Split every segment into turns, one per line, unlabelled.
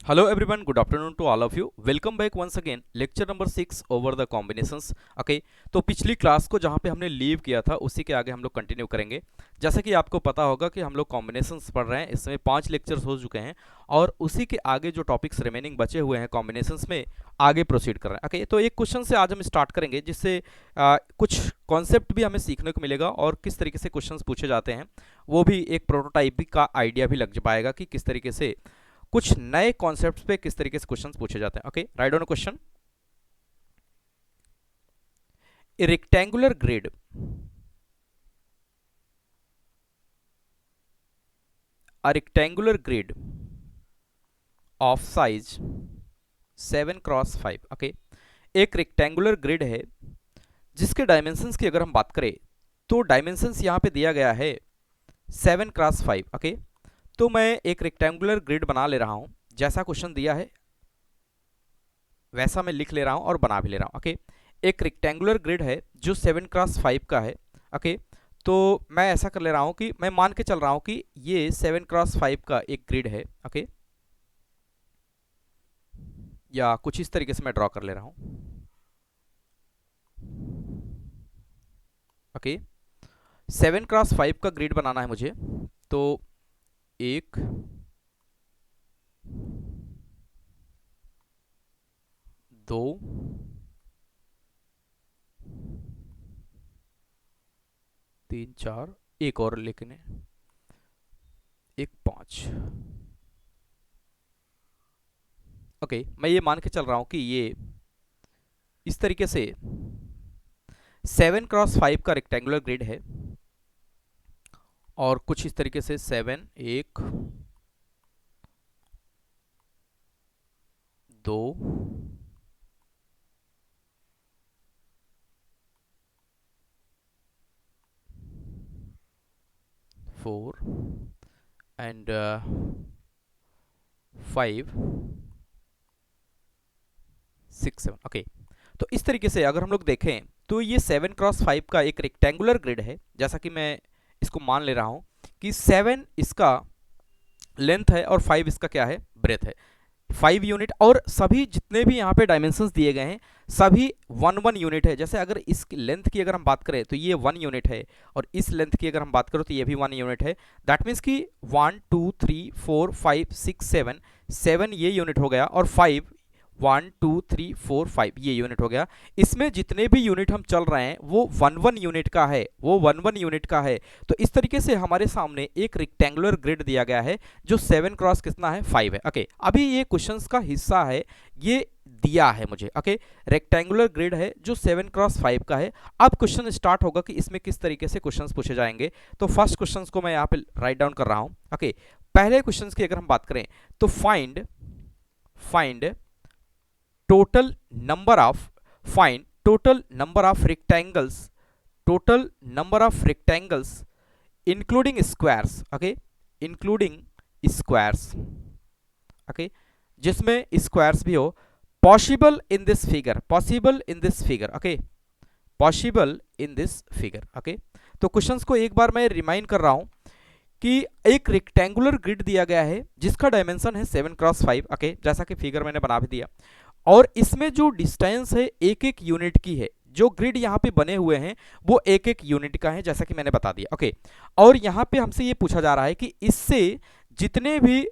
Hello everyone, good afternoon to all of you. Welcome back once again. Lecture number 6 over the combinations. Okay, तो पिछली class को जहाँ पे हमने leave किया था उसी के आगे हम लोग कंटिन्यू करेंगे। जैसा कि आपको पता होगा कि हम लोग कॉम्बिनेशंस पढ़ रहे हैं, इसमें 5 लेक्चर्स हो चुके हैं और उसी के आगे जो टॉपिक्स रिमेनिंग बचे हुए हैं कॉम्बिनेशंस में आगे प्रोसीड कर रहे हैं। ओके, तो एक क्वेश्चन से आज हम स्टार्ट करेंगे जिससे कुछ कॉन्सेप्ट भी हमें सीखने को मिलेगा और किस तरीके से क्वेश्चंस पूछे जाते हैं वो भी एक प्रोटोटाइप का आइडिया भी लग पाएगा कि किस तरीके से कुछ नए कॉन्सेप्ट्स पे किस तरीके से क्वेश्चंस पूछे जाते हैं। Okay, write down question. A rectangular grid of size 7x5। Okay, एक रेक्टेंगुलर ग्रिड है जिसके डायमेंशंस की अगर हम बात करें तो डायमेंशंस यहां पे दिया गया है 7x5। ओके, तो मैं एक रेक्टेंगुलर ग्रिड बना ले रहा हूं, जैसा क्वेश्चन दिया है वैसा मैं लिख ले रहा हूं और बना भी ले रहा हूं। ओके, एक रेक्टेंगुलर ग्रिड है जो 7x5 का है। ओके, तो मैं ऐसा कर ले रहा हूं कि मैं मान के चल रहा हूं कि ये 7x5 का एक ग्रिड है। ओके, या कुछ इस तरीके से मैं ड्रॉ कर ले रहा हूं। ओके, 7x5 का ग्रिड बनाना है मुझे, तो 1 2 3 4 एक और लेकिन 1 5। ओके, मैं ये मान के चल रहा हूं कि ये इस तरीके से 7x5 का रेक्टेंगुलर ग्रिड है और कुछ इस तरीके से 7 1 2 4 एंड 5 6 7। ओके, तो इस तरीके से अगर हम लोग देखें तो ये 7x5 का एक रेक्टेंगुलर ग्रिड है, जैसा कि मैं इसको मान ले रहा हूं कि 7 इसका लेंथ है और 5 इसका क्या है, ब्रेथ है। 5 यूनिट और सभी जितने भी यहाँ पे डायमेंशंस दिए गए हैं सभी 1 यूनिट है। जैसे अगर इस लेंथ की अगर हम बात करें तो ये 1 यूनिट है और इस लेंथ की अगर हम बात करें तो ये भी 1 यूनिट है। दैट मीन्स कि 1 2 3 4 5 6 7 7 ये यूनिट हो गया और 5 1 2 3 4 5 ये यूनिट हो गया। इसमें जितने भी यूनिट हम चल रहे हैं वो 1 यूनिट का है, वो 1 यूनिट का है। तो इस तरीके से हमारे सामने एक रेक्टेंगुलर ग्रिड दिया गया है जो 7 क्रॉस कितना है, 5 है। ओके, अभी ये क्वेश्चंस का हिस्सा है, ये दिया है मुझे। ओके, रेक्टेंगुलर ग्रिड है जो 7x5 का है। अब क्वेश्चन स्टार्ट होगा कि इसमें किस तरीके से क्वेश्चंस पूछे जाएंगे। तो फर्स्ट क्वेश्चंस को मैं यहाँ पे राइट डाउन कर रहा हूँ। ओके, पहले क्वेश्चंस की अगर हम बात करें तो find total number of rectangles including squares। okay, including squares। okay, जिसमें स्क्वायर्स भी हो possible in this figure. okay, possible in this figure। okay, तो क्वेश्चंस को एक बार मैं रिमाइंड कर रहा हूं कि एक रेक्टेंगुलर ग्रिड दिया गया है जिसका डायमेंशन है 7x5। ओके, जैसा कि फिगर मैंने बना भी दिया और इसमें जो डिस्टेंस है एक एक यूनिट की है। जो ग्रिड यहाँ पे बने हुए हैं वो एक एक यूनिट का है, जैसा कि मैंने बता दिया। ओके, और यहाँ पे हमसे ये पूछा जा रहा है कि इससे जितने भी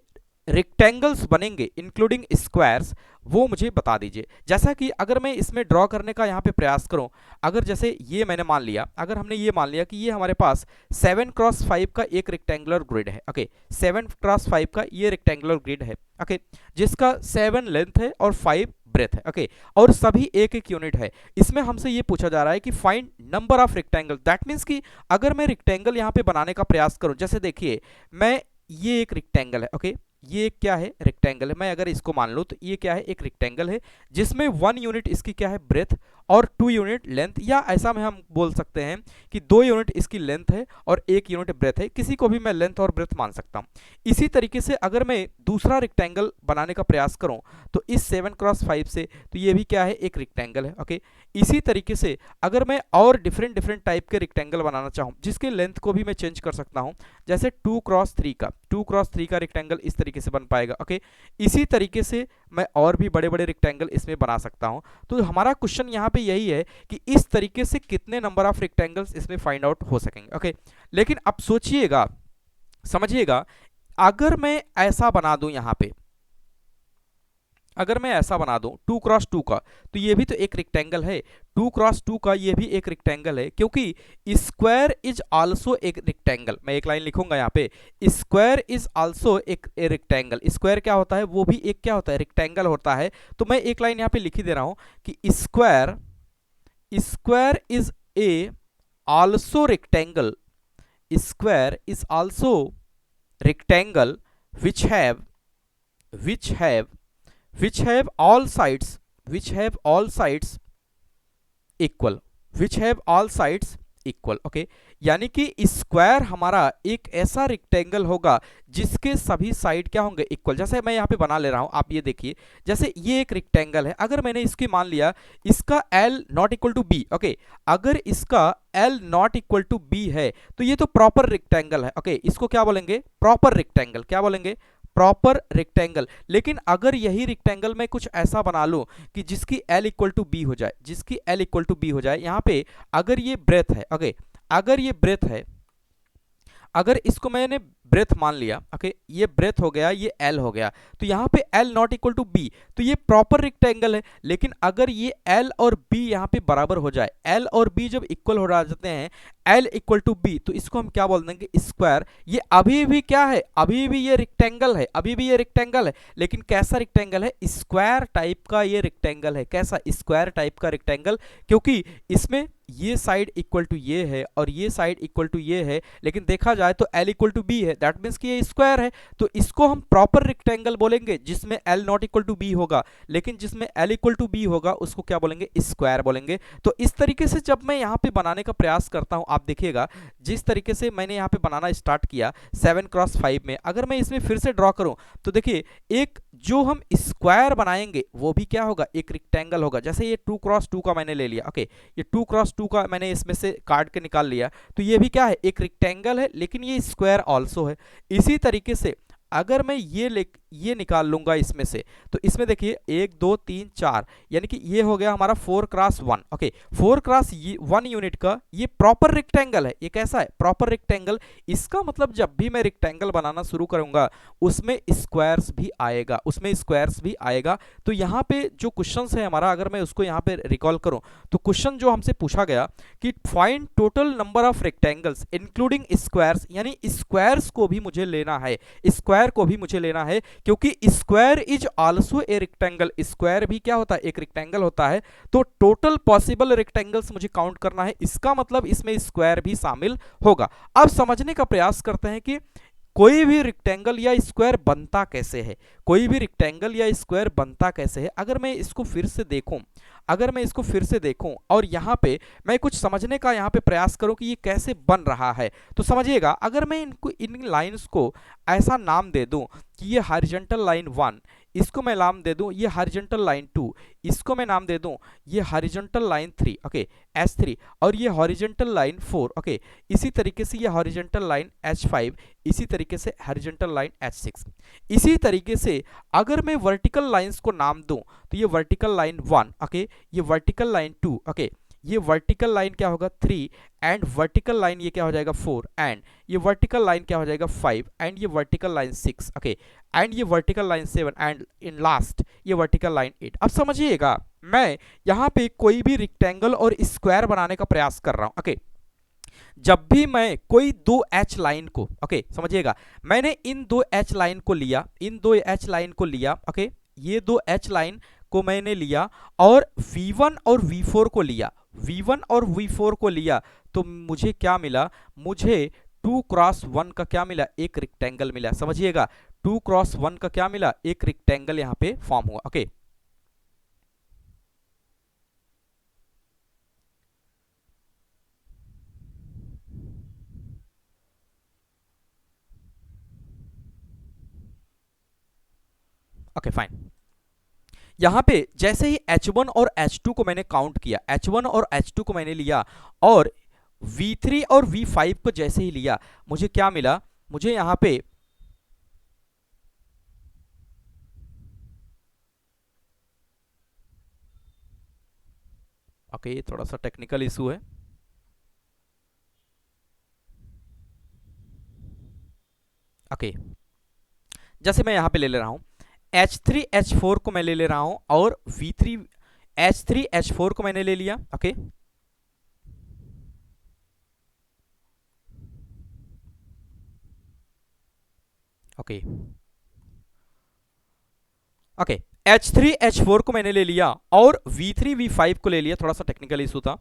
रेक्टेंगल्स बनेंगे इंक्लूडिंग स्क्वायर्स वो मुझे बता दीजिए। जैसा कि अगर मैं इसमें ड्रॉ करने का यहाँ पे प्रयास करूं, अगर जैसे ये मैंने मान लिया, अगर हमने ये मान लिया कि ये हमारे पास 7x5 का एक रेक्टेंगुलर ग्रिड है। ओके, 7x5 का ये रेक्टेंगुलर ग्रिड है। ओके, जिसका 7 लेंथ है और 5 ब्रेथ है। ओके, और सभी एक एक यूनिट है। इसमें हमसे ये पूछा जा रहा है कि find number of rectangle. That means कि अगर मैं रेक्टेंगल यहाँ पे बनाने का प्रयास करूं, जैसे देखिए मैं ये एक रेक्टेंगल है। ओके, ये क्या है, रेक्टेंगल है। मैं अगर इसको मान लूं तो ये क्या है, एक रेक्टेंगल है जिसमें 1 यूनिट इसकी क्या है, ब्रेथ और 2 यूनिट लेंथ, या ऐसा में हम बोल सकते हैं कि 2 यूनिट इसकी लेंथ है और 1 यूनिट ब्रेथ है। किसी को भी मैं लेंथ और ब्रेथ मान सकता हूं। इसी तरीके से अगर मैं दूसरा रेक्टेंगल बनाने का प्रयास करूं तो इस 7x5 से, तो ये भी क्या है, एक रेक्टेंगल है। ओके, इसी तरीके से अगर मैं और डिफरेंट टाइप के रेक्टेंगल बनाना चाहूं जिसके लेंथ को भी मैं चेंज कर सकता हूं, जैसे 2x3 का 2x3 का रेक्टेंगल इस तरीके से बन पाएगा। ओके, इसी तरीके से मैं और भी बड़े बड़े रेक्टेंगल इसमें बना सकता हूं। तो हमारा क्वेश्चन यहाँ पे यही है कि इस तरीके से कितने नंबर ऑफ रेक्टेंगल्स इसमें फाइंड आउट हो सकेंगे। ओके, लेकिन अब सोचिएगा, समझिएगा, अगर मैं ऐसा बना दूं यहाँ पे, अगर मैं ऐसा बना दूं 2x2 का, तो ये भी तो एक रेक्टेंगल है। 2x2 का ये भी एक रेक्टेंगल है, क्योंकि स्क्वायर इज आल्सो एक रेक्टेंगल। मैं एक लाइन लिखूंगा यहाँ पे, स्क्वायर इज आल्सो एक रेक्टेंगल। स्क्वायर क्या होता है, वो भी एक क्या होता है, रेक्टेंगल होता है। तो मैं एक लाइन यहाँ पे लिख ही दे रहा हूं कि square, square is a also rectangle, square is also rectangle which have which have which have all sides, which have all sides equal, which have all sides equal। Okay, यानी कि स्क्वायर हमारा एक ऐसा रेक्टेंगल होगा जिसके सभी side क्या होंगे, इक्वल। जैसे मैं यहाँ पे बना ले रहा हूं, आप ये देखिए, जैसे ये एक रेक्टेंगल है, अगर मैंने इसकी मान लिया इसका L not equal to B. Okay, अगर इसका L not equal to B है तो ये तो प्रॉपर रेक्टेंगल है। ओके, इसको क्या बोलेंगे, प्रॉपर रेक्टेंगल। क्या बोलेंगे, प्रॉपर रेक्टेंगल। लेकिन अगर यही रेक्टेंगल में कुछ ऐसा बना लूं कि जिसकी L इक्वल टू बी हो जाए, जिसकी L इक्वल टू बी हो जाए, यहाँ पे अगर ये ब्रेथ है, ओके, अगर ये ब्रेथ है, अगर इसको मैंने ब्रेथ मान लिया, ओके, ये ब्रेथ हो गया, ये L हो गया, तो यहाँ पे L not equal to B, तो ये प्रॉपर रेक्टेंगल है। लेकिन अगर ये L और B यहाँ पे बराबर हो जाए, L और B जब इक्वल हो जाते हैं, L इक्वल टू B, तो इसको हम क्या बोल देंगे, स्क्वायर। ये अभी भी क्या है, अभी भी ये रेक्टेंगल है, अभी भी ये रेक्टेंगल है, लेकिन कैसा रेक्टेंगल है, स्क्वायर टाइप का ये रेक्टेंगल है। कैसा, स्क्वायर टाइप का रेक्टेंगल, क्योंकि इसमें ये साइड इक्वल टू ये है और ये साइड इक्वल टू ये है, लेकिन देखा जाए तो L इक्वल टू बी है, दैट मीन्स कि ये स्क्वायर है। तो इसको हम प्रॉपर रेक्टेंगल बोलेंगे जिसमें L not equal to B होगा, लेकिन जिसमें L इक्वल टू बी होगा उसको क्या बोलेंगे, स्क्वायर बोलेंगे। तो इस तरीके से जब मैं यहाँ पे बनाने का प्रयास करता हूँ, आप देखिएगा जिस तरीके से मैंने यहाँ पे बनाना स्टार्ट किया 7x5 में, अगर मैं इसमें फिर से ड्रॉ करूँ तो देखिए एक जो हम स्क्वायर बनाएंगे वो भी क्या होगा, एक रेक्टेंगल होगा। जैसे ये 2x2 का मैंने ले लिया, ओके, ये 2x2 का मैंने इसमें से काट के निकाल लिया, तो ये भी क्या है, एक रेक्टेंगल है, लेकिन ये स्क्वायर ऑल्सो है। इसी तरीके से अगर मैं ये निकाल लूंगा इसमें से, तो इसमें देखिए 1 2 3 4, यानी कि ये हो गया हमारा 4x1। ओके, 4x1 यूनिट का ये प्रॉपर रेक्टेंगल है। ये कैसा है, प्रॉपर रेक्टेंगल। इसका मतलब जब भी मैं रेक्टेंगल बनाना शुरू करूंगा उसमें स्क्वायर्स भी आएगा, उसमें स्क्वायर्स भी आएगा। तो यहाँ पे जो क्वेश्चन है हमारा, अगर मैं उसको यहाँ पे रिकॉल करूं, तो क्वेश्चन जो हमसे पूछा गया कि find total number of rectangles including squares, यानी स्क्वायर्स को भी मुझे लेना है, स्क्वायर को भी मुझे लेना है, क्योंकि square is also a rectangle. Square भी क्या होता है, एक रेक्टेंगल होता है। तो टोटल पॉसिबल रेक्टेंगल्स मुझे काउंट करना है, इसका मतलब इसमें स्क्वायर भी शामिल होगा। अब समझने का प्रयास करते हैं कि कोई भी रेक्टेंगल या स्क्वायर बनता कैसे है, कोई भी रेक्टेंगल या स्क्वायर बनता कैसे है। अगर मैं इसको फिर से देखूं, अगर मैं इसको फिर से देखूं और यहाँ पे मैं कुछ समझने का यहाँ पे प्रयास करूं कि ये कैसे बन रहा है, तो समझिएगा, अगर मैं इनको इन लाइंस को ऐसा नाम दे दूं कि ये हॉरिजॉन्टल लाइन 1, इसको मैं नाम दे दूं ये हॉरिजॉन्टल लाइन 2, इसको मैं नाम दे दूं ये हॉरिजॉन्टल लाइन 3, ओके, H3, और ये हॉरिजॉन्टल लाइन 4, ओके, इसी तरीके से ये हॉरिजॉन्टल लाइन H5, इसी तरीके से हॉरिजॉन्टल लाइन H6। इसी तरीके से अगर मैं वर्टिकल लाइंस को नाम दूं तो ये वर्टिकल लाइन 1, ओके, ये वर्टिकल लाइन 2, ओके, ये वर्टिकल लाइन क्या होगा 3, एंड वर्टिकल लाइन ये क्या हो जाएगा 4, एंड ये वर्टिकल लाइन क्या हो जाएगा 5, एंड ये वर्टिकल लाइन 6, ओके, एंड ये vertical line 7, and in last ये वर्टिकल लाइन 8। अब समझिएगा, मैं यहाँ पे कोई भी रेक्टेंगल और स्क्वायर बनाने का प्रयास कर रहा हूं, ओके, जब भी मैं कोई दो H लाइन को, ओके, समझिएगा, मैंने इन दो H लाइन को लिया, इन दो H लाइन को लिया, ओके, ये दो H लाइन को मैंने लिया और V1 और V4 को लिया, V1 और V4 को लिया, तो मुझे क्या मिला, मुझे 2x1 का क्या मिला, एक रेक्टेंगल मिला। समझिएगा, 2x1 का क्या मिला, एक रेक्टेंगल यहाँ पे फॉर्म हुआ, ओके। ओके फाइन, यहां पे जैसे ही H1 और H2 को मैंने काउंट किया, H1 और H2 को मैंने लिया और V3 और V5 को जैसे ही लिया, मुझे क्या मिला, मुझे यहाँ पे ओके, थोड़ा सा टेक्निकल इशू है। ओके, जैसे मैं यहाँ पे ले ले रहा हूँ H3H4 को मैं ले ले रहा हूँ और H3H4 को मैंने ले लिया। ओके, ओके, ओके, H3H4 को मैंने ले लिया और V3V5 को ले लिया। थोड़ा सा टेक्निकल इशू था।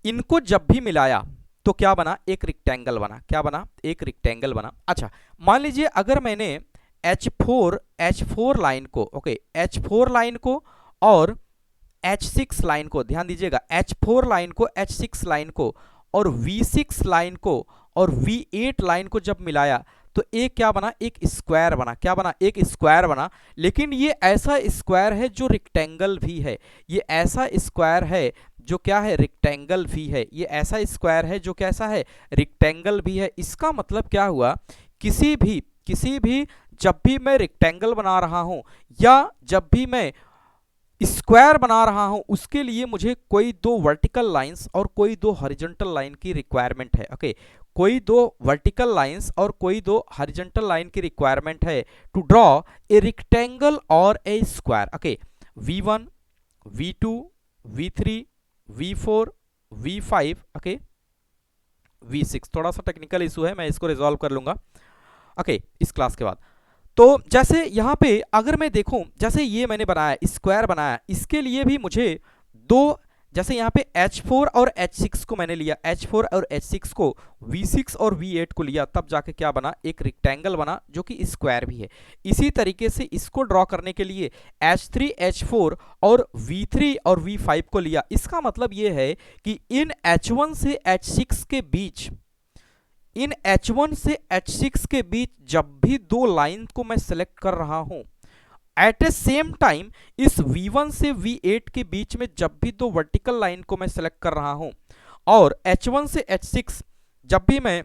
इनको जब भी मिलाया तो क्या बना, एक रिक्टेंगल बना। क्या बना, एक रिक्टेंगल बना। अच्छा, मान लीजिए अगर मैंने H4 लाइन को, ओके, H4 लाइन को और H6 लाइन को, ध्यान दीजिएगा, H4 लाइन को, H6 लाइन को और V6 लाइन को और V8 लाइन को जब मिलाया तो एक क्या बना, एक स्क्वायर बना। क्या बना, एक स्क्वायर बना। लेकिन ये ऐसा स्क्वायर है जो रिक्टेंगल भी है। ये ऐसा स्क्वायर है जो क्या है, रिक्टेंगल भी है। ये ऐसा स्क्वायर है जो कैसा है, रिक्टेंगल भी है। इसका मतलब क्या हुआ, किसी भी जब भी मैं रिक्टेंगल बना रहा हूं या जब भी मैं स्क्वायर बना रहा हूं, उसके लिए मुझे कोई दो वर्टिकल लाइंस और कोई दो हॉरिजॉन्टल लाइन की रिक्वायरमेंट है। ओके, कोई दो वर्टिकल लाइंस और कोई दो हॉरिजॉन्टल लाइन की रिक्वायरमेंट है टू ड्रॉ ए रिक्टेंगल और ए square. Okay, V1, V2, V3, V4, V5, okay, V6। थोड़ा सा टेक्निकल इशू है, मैं इसको रिजॉल्व कर लूंगा ओके इस क्लास के बाद। तो जैसे यहाँ पे अगर मैं देखूं, जैसे ये मैंने बनाया, स्क्वायर बनाया, इसके लिए भी मुझे दो, जैसे यहाँ पे H4 और H6 को मैंने लिया, H4 और H6 को, V6 और V8 को लिया, तब जाके क्या बना, एक रिक्टेंगल बना जो कि स्क्वायर भी है। इसी तरीके से इसको ड्रॉ करने के लिए H3, H4 और V3 और V5 को लिया। इसका मतलब ये है कि इन H1 से H6 के बीच, इन H1 से H6 के बीच जब भी दो लाइन को मैं सेलेक्ट कर रहा हूं, एट ए सेम टाइम इस V1 से V8 के बीच में जब भी दो वर्टिकल लाइन को मैं सेलेक्ट कर रहा हूं और H1 से H6 जब भी मैं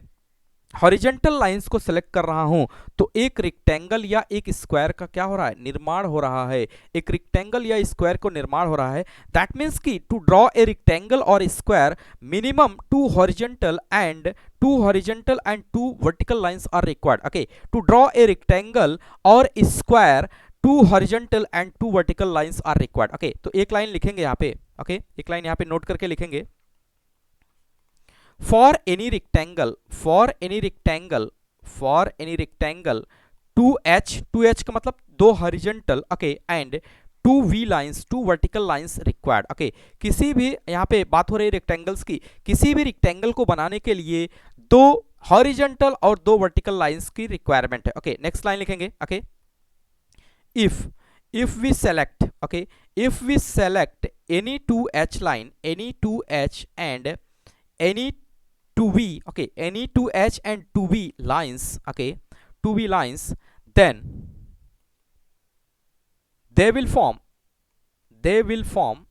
हॉरिजेंटल लाइंस को सेलेक्ट कर रहा हूं, तो एक रेक्टेंगल या एक स्क्वायर का क्या हो रहा है, निर्माण हो रहा है। एक रेक्टेंगल या स्क्वायर को निर्माण हो रहा है। दैट मीन्स कि टू ड्रॉ ए रेक्टेंगल और square minimum two horizontal and two vertical lines are required. Okay, to draw a rectangle और square two horizontal and two vertical lines are required. Okay, तो एक line लिखेंगे यहाँ पे। Okay, एक line यहाँ पे नोट करके लिखेंगे, for any rectangle 2h का मतलब दो horizontal, okay, and 2v lines, two vertical lines required. Okay, किसी भी, यहाँ पे बात हो रही है रेक्टेंगल्स की, किसी भी रेक्टेंगल को बनाने के लिए दो हॉरिजॉन्टल और दो वर्टिकल लाइंस की रिक्वायरमेंट है। ओके, नेक्स्ट लाइन लिखेंगे। Okay, if we select, okay, if we select any 2h line, any 2h and any 2v, okay, any 2h and 2v lines, okay, 2v lines, then they will form they will form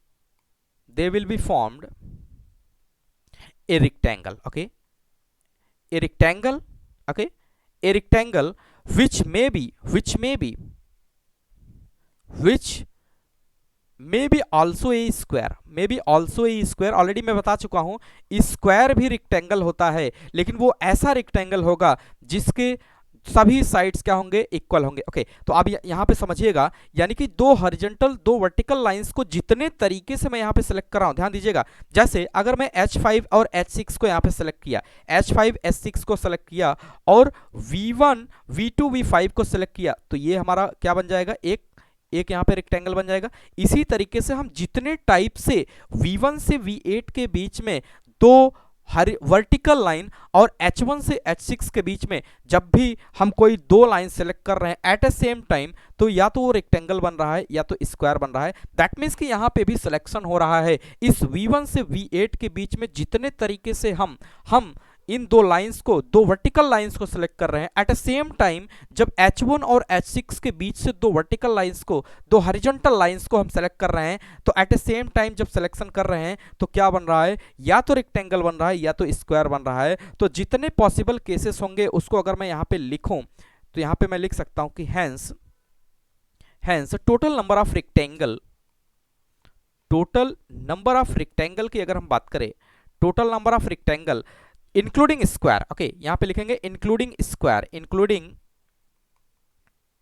they will be formed a rectangle. Okay, a rectangle, okay, a rectangle which may be also a square, already मैं बता चुका हूं, square भी rectangle होता है, लेकिन वो ऐसा रेक्टेंगल होगा जिसके सभी साइड्स क्या होंगे, इक्वल होंगे। ओके, तो अब यहां पे समझिएगा, यानी कि दो हॉरिजॉन्टल दो वर्टिकल लाइंस को जितने तरीके से मैं यहां पे सेलेक्ट कर रहा हूं, ध्यान दीजिएगा, जैसे अगर मैं H5 और H6 को यहां पे सेलेक्ट किया, H5 H6 को सेलेक्ट किया और V1 V2 V5 को सेलेक्ट किया, तो ये हमारा क्या बन जाएगा, एक यहाँ पे रेक्टेंगल बन जाएगा। इसी तरीके से हम जितने टाइप से V1 से V8 के बीच में दो वर्टिकल लाइन और H1 से H6 के बीच में जब भी हम कोई दो लाइन सेलेक्ट कर रहे हैं एट ए सेम टाइम, तो या तो वो रेक्टेंगल बन रहा है या तो स्क्वायर बन रहा है। दैट मीन्स कि यहाँ पे भी सिलेक्शन हो रहा है इस V1 से V8 के बीच में जितने तरीके से हम इन दो लाइंस को, दो वर्टिकल लाइंस को सिलेक्ट कर रहे हैं एट अ सेम टाइम, जब H1 और H6 के बीच से दो वर्टिकल लाइंस को, दो हॉरिजॉन्टल लाइंस को हम सेलेक्ट कर रहे हैं, तो एट अ सेम टाइम जब सिलेक्शन कर रहे हैं तो क्या बन रहा है, या तो रेक्टेंगल बन रहा है या तो स्क्वायर बन रहा है। तो जितने पॉसिबल केसेस होंगे उसको अगर मैं यहाँ पे लिखूं, तो यहाँ पे मैं लिख सकता हूं कि hence total number of rectangle total number of rectangle की अगर हम बात करें, total number of rectangle including square, okay यहां पे लिखेंगे including square,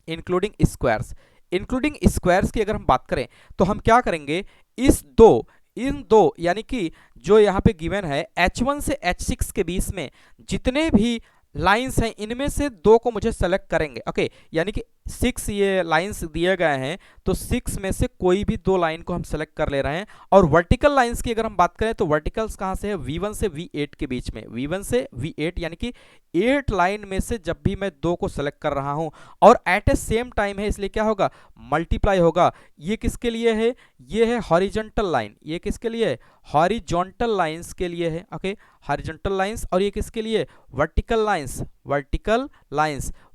including squares, including squares की अगर हम बात करें तो हम क्या करेंगे, इन दो यानी कि जो यहाँ पे गिवन है H1 से H6 के बीच में जितने भी लाइंस हैं इनमें से दो को मुझे सेलेक्ट करेंगे, ओके यानी कि 6 ये लाइंस दिए गए हैं तो 6 में से कोई भी दो लाइन को हम सेलेक्ट कर ले रहे हैं। और वर्टिकल लाइंस की अगर हम बात करें तो वर्टिकल्स कहाँ से है, V1 से V8 के बीच में, V1 से V8 यानी कि 8 लाइन में से जब भी मैं दो को सेलेक्ट कर रहा हूं और एट ए सेम टाइम है इसलिए क्या होगा, मल्टीप्लाई होगा। ये किसके लिए है, ये है हॉरिजॉन्टल लाइन, ये किसके लिए है, हॉरिजॉन्टल लाइंस के लिए है, ओके हॉरिजॉन्टल लाइंस। और ये किसके लिए, वर्टिकल लाइंस,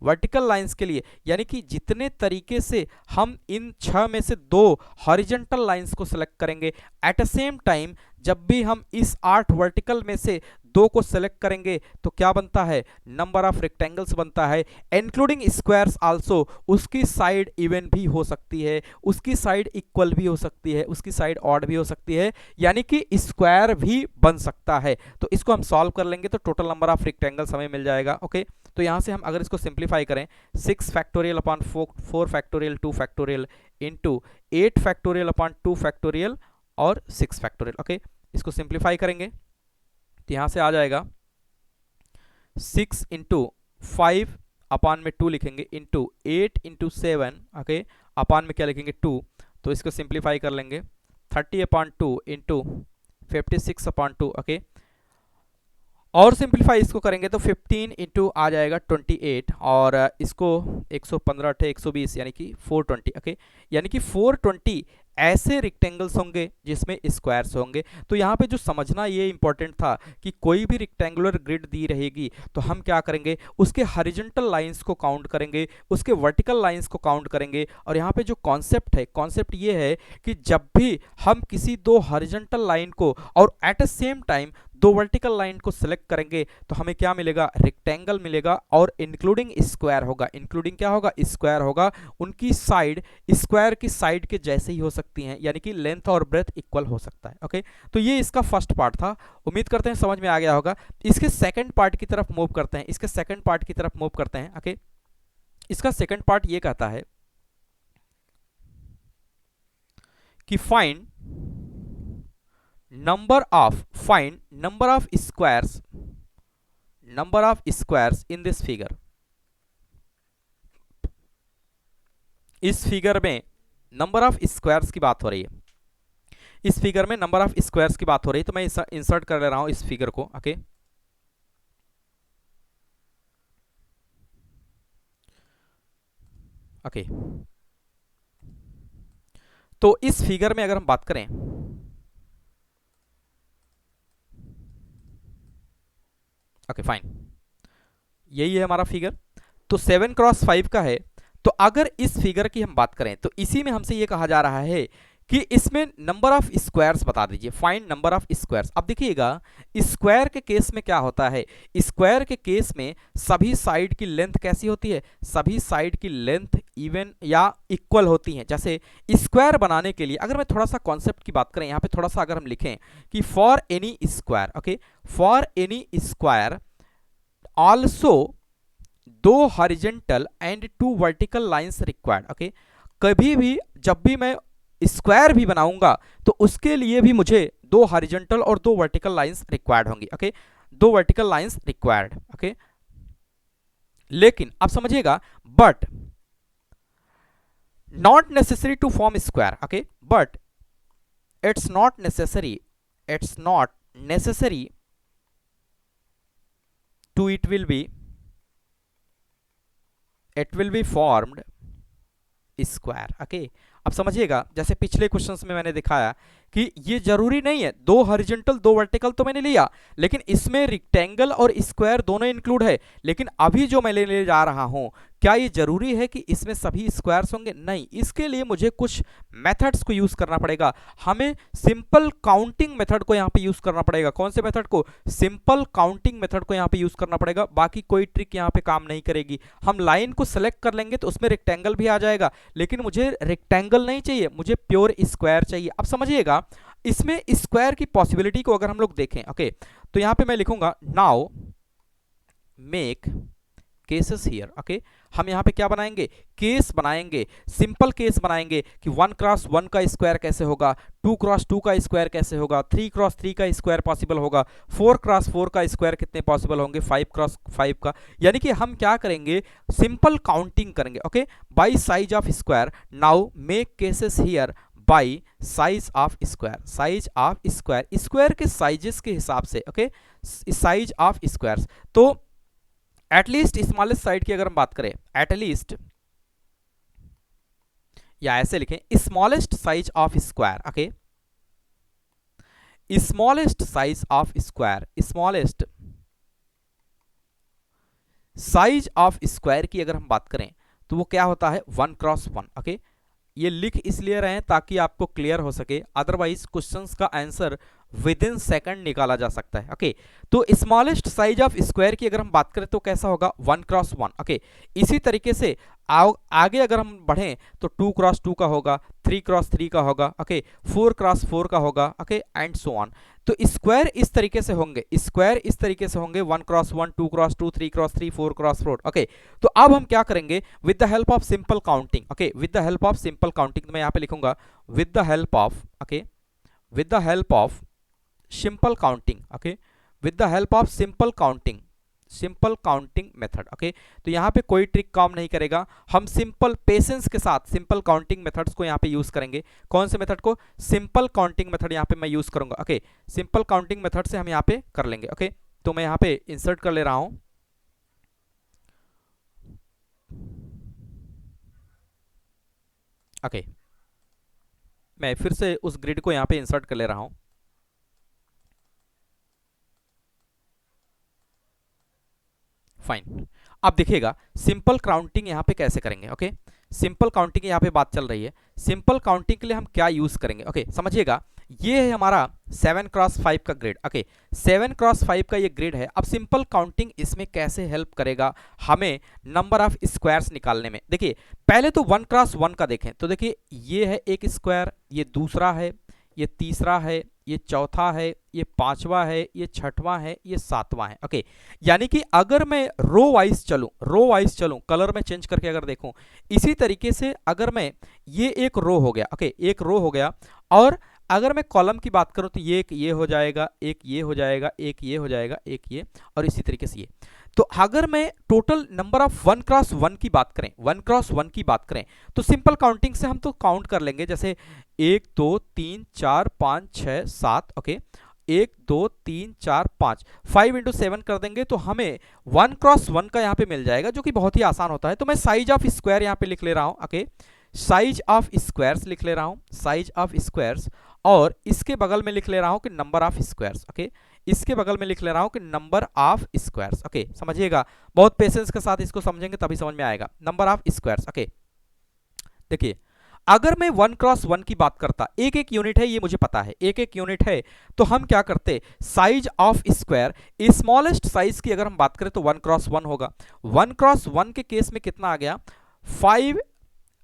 वर्टिकल लाइंस के लिए। यानी कि जितने तरीके से हम इन 6 में से दो हॉरिजॉन्टल लाइंस को सेलेक्ट करेंगे एट अ सेम टाइम, जब भी हम इस 8 वर्टिकल में से दो को सेलेक्ट करेंगे तो क्या बनता है, नंबर ऑफ रेक्टेंगल्स बनता है। इंक्लूडिंग स्क्वायर्स आल्सो, उसकी साइड इवन भी हो सकती है, उसकी साइड इक्वल भी हो सकती है, उसकी साइड ऑड भी हो सकती है, यानी कि स्क्वायर भी बन सकता है। तो इसको हम सॉल्व कर लेंगे तो टोटल नंबर ऑफ रेक्टेंगल्स हमें मिल जाएगा, ओके। तो यहां से हम अगर इसको सिंप्लीफाई करें 6 factorial upon 4 factorial 2 factorial into 8 factorial upon 2 factorial और 6 फैक्टोरियल, ओके। इसको सिंप्लीफाई करेंगे तो यहां से आ जाएगा 6 इंटू 5 अपान में 2 लिखेंगे इंटू 8 इंटू 7, ओके अपान में क्या लिखेंगे 2। तो इसको सिंप्लीफाई कर लेंगे 30 अपॉन 2 इंटू 56 अपॉन 2, ओके। और सिंप्लीफाई इसको करेंगे तो 15 इंटू आ जाएगा 28 और इसको 115 थे 120 यानी कि 420, ओके यानी कि 420 ऐसे रेक्टेंगल्स होंगे जिसमें स्क्वायर्स होंगे। तो यहाँ पे जो समझना ये इंपॉर्टेंट था कि कोई भी रेक्टेंगुलर ग्रिड दी रहेगी तो हम क्या करेंगे, उसके हॉरिजॉन्टल लाइंस को काउंट करेंगे, उसके वर्टिकल लाइंस को काउंट करेंगे। और यहाँ पे जो कॉन्सेप्ट है, कॉन्सेप्ट ये है कि जब भी हम किसी दो हॉरिजॉन्टल लाइन को और एट अ सेम टाइम दो वर्टिकल लाइन को सिलेक्ट करेंगे तो हमें क्या मिलेगा, रेक्टेंगल मिलेगा और इंक्लूडिंग स्क्वायर होगा। इंक्लूडिंग क्या होगा, स्क्वायर होगा। उनकी साइड स्क्वायर की साइड के जैसे ही हो सकती हैं, यानी कि लेंथ और ब्रेथ इक्वल हो सकता है, ओके। तो ये इसका फर्स्ट पार्ट था, उम्मीद करते हैं समझ में आ गया होगा। इसके सेकंड पार्ट की तरफ मूव करते हैं, इसके सेकंड पार्ट की तरफ मूव करते हैं, ओके। इसका सेकंड पार्ट ये कहता है कि find number of squares in this figure। इस फिगर में नंबर ऑफ स्क्वायर्स की बात हो रही है, इस फिगर में नंबर ऑफ स्क्वायर्स की बात हो रही है। तो मैं इंसर्ट कर ले रहा हूं इस फिगर को, ओके। ओके तो इस फिगर में अगर हम बात करें, ओके फाइन, यही है हमारा फिगर। तो 7x5 का है। तो अगर इस फिगर की हम बात करें तो इसी में हमसे ये कहा जा रहा है कि इसमें नंबर ऑफ स्क्वायर्स बता दीजिए, फाइंड नंबर ऑफ स्क्वायर्स। अब देखिएगा स्क्वायर के केस में क्या होता है, स्क्वायर के केस में सभी साइड की लेंथ कैसी होती है, सभी साइड की लेंथ इवन या इक्वल होती हैं। जैसे स्क्वायर बनाने के लिए अगर मैं थोड़ा सा कॉन्सेप्ट की बात करें, यहाँ पे थोड़ा सा अगर हम लिखें कि for any square, okay for any square also दो horizontal and 2 vertical lines required, okay. कभी भी जब भी मैं स्क्वायर भी बनाऊंगा तो उसके लिए भी मुझे 2 हॉरिजॉन्टल और 2 वर्टिकल लाइंस रिक्वायर्ड होंगी, okay 2 vertical lines required, okay. लेकिन आप समझिएगा, but not necessary to form square, okay but it's not necessary to it will be formed square, okay. अब समझिएगा, जैसे पिछले क्वेश्चंस में मैंने दिखाया कि ये जरूरी नहीं है, 2 हॉरिजॉन्टल 2 वर्टिकल तो मैंने लिया, लेकिन इसमें रेक्टेंगल और स्क्वायर दोनों इंक्लूड है। लेकिन अभी जो मैं लेने जा रहा हूं क्या ये जरूरी है कि इसमें सभी स्क्वायर्स होंगे? नहीं, इसके लिए मुझे कुछ मेथड्स को यूज करना पड़ेगा। हमें सिंपल काउंटिंग मेथड को यहाँ पे यूज करना पड़ेगा। कौन से मेथड को? सिंपल काउंटिंग मेथड को यहाँ पे यूज करना पड़ेगा। बाकी कोई ट्रिक यहाँ पे काम नहीं करेगी। हम लाइन को सेलेक्ट कर लेंगे तो उसमें रेक्टेंगल भी आ जाएगा, लेकिन मुझे रेक्टेंगल नहीं चाहिए, मुझे प्योर स्क्वायर चाहिए। अब समझिएगा, इसमें स्क्वायर की पॉसिबिलिटी को अगर हम लोग देखें, ओके, तो यहाँ पे मैं लिखूंगा now make cases here. Okay, हम यहाँ पे क्या बनाएंगे? केस बनाएंगे, सिंपल केस बनाएंगे कि 1 क्रॉस 1 का स्क्वायर कैसे होगा, 2 क्रॉस 2 का स्क्वायर कैसे होगा, 3 क्रॉस 3 का स्क्वायर पॉसिबल होगा, 4 क्रॉस 4 का स्क्वायर कितने पॉसिबल होंगे, 5 क्रॉस 5 का। यानी कि हम क्या करेंगे? सिंपल काउंटिंग करेंगे। Okay, by size of square. Now make cases here by size of square. Size of square, square के साइजेस के हिसाब से। Okay, size of squares. तो एटलीस्ट स्मॉलेस्ट साइड की अगर हम बात करें, एटलीस्ट, या ऐसे लिखें, smallest size of square. Okay, smallest size of square, smallest size of square की अगर हम बात करें तो वो क्या होता है? 1 क्रॉस 1। ओके, ये लिख इसलिए रहे हैं ताकि आपको क्लियर हो सके, अदरवाइज क्वेश्चंस का आंसर विद इन सेकंड निकाला जा सकता है। ओके, तो स्मॉलेस्ट साइज ऑफ स्क्वायर की अगर हम बात करें तो कैसा होगा? 1 क्रॉस 1। ओके, इसी तरीके से आगे अगर हम बढ़ें तो 2 क्रॉस 2 का होगा, 3 क्रॉस 3 का होगा, ओके, 4 क्रॉस 4 का होगा, ओके, एंड सो ऑन। तो स्क्वायर इस तरीके से होंगे, स्क्वायर इस तरीके से होंगे, 1 cross 1, 2 cross 2, 3 cross 3, 4 cross 4। Okay, तो अब हम क्या करेंगे? With the help of simple counting. Okay, with the help of simple counting, तो मैं यहाँ पे लिखूंगा with the help of, okay, with the help of simple counting. Okay, with the help of simple counting, simple counting method. Okay, तो यहाँ पे कोई trick काम नहीं करेगा, हम सिंपल पेशेंस के साथ सिंपल काउंटिंग मेथड्स को यहाँ पे यूज करेंगे। कौन से मेथड को? सिंपल काउंटिंग मेथड यहाँ पे मैं यूज करूंगा। ओके, सिंपल काउंटिंग मेथड से हम यहाँ पे कर लेंगे। ओके, तो मैं यहाँ पे इंसर्ट कर ले रहा हूं। ओके, मैं फिर से उस ग्रिड को यहाँ पे इंसर्ट कर ले रहा हूं। फाइन, अब देखिएगा सिंपल काउंटिंग यहाँ पे कैसे करेंगे। ओके, सिंपल काउंटिंग यहाँ पे बात चल रही है। सिंपल काउंटिंग के लिए हम क्या यूज करेंगे? ओके, समझिएगा, ये है हमारा 7 क्रॉस 5 का ग्रिड। ओके, 7 क्रॉस 5 का ये ग्रिड है। अब सिंपल काउंटिंग इसमें कैसे हेल्प करेगा हमें नंबर ऑफ स्क्वायर्स निकालने में? देखिए, पहले तो 1 क्रॉस 1 का देखें तो देखिए, ये है एक स्क्वायर, ये दूसरा है, ये तीसरा है, ये चौथा है, ये पांचवा है, ये छठवां है, ये सातवां है। ओके, यानी कि अगर मैं रो वाइज चलूं, कलर में चेंज करके अगर देखूं, इसी तरीके से अगर मैं, ये एक रो हो गया। ओके, एक रो हो गया, और अगर मैं कॉलम की बात करूं तो ये एक ये हो जाएगा, एक ये हो जाएगा, एक ये हो जाएगा, एक ये, और इसी तरीके से ये। तो अगर मैं टोटल नंबर ऑफ 1 क्रॉस 1 की बात करें, 1 क्रॉस 1 की बात करें, तो सिंपल काउंटिंग से हम तो काउंट कर लेंगे, जैसे 1 2 3 4 5 6 7। ओके, 1 2 3 4 5, 5 इंटू 7 कर देंगे तो हमें 1 क्रॉस 1 का यहाँ पे मिल जाएगा, जो कि बहुत ही आसान होता है। तो मैं साइज ऑफ स्क्वायर यहाँ पे लिख ले रहा हूँ। ओके, साइज ऑफ स्क्वायर्स लिख ले रहा हूँ, साइज ऑफ स्क्वायर्स, और इसके बगल में लिख ले रहा हूँ कि नंबर ऑफ स्क्वायर्स। ओके, इसके बगल में लिख ले रहा हूँ कि नंबर ऑफ स्क्वायर्स। ओके, समझिएगा, बहुत पेशेंस के साथ इसको समझेंगे तभी समझ में आएगा। Number of squares. ओके, देखिए, अगर मैं 1 क्रॉस 1 की बात करता, एक एक यूनिट है, ये मुझे पता है, एक एक यूनिट है, तो हम क्या करते? Size of square, smallest size की अगर हम बात करें तो 1 क्रॉस 1 होगा। 1 क्रॉस 1 के केस में कितना आ गया?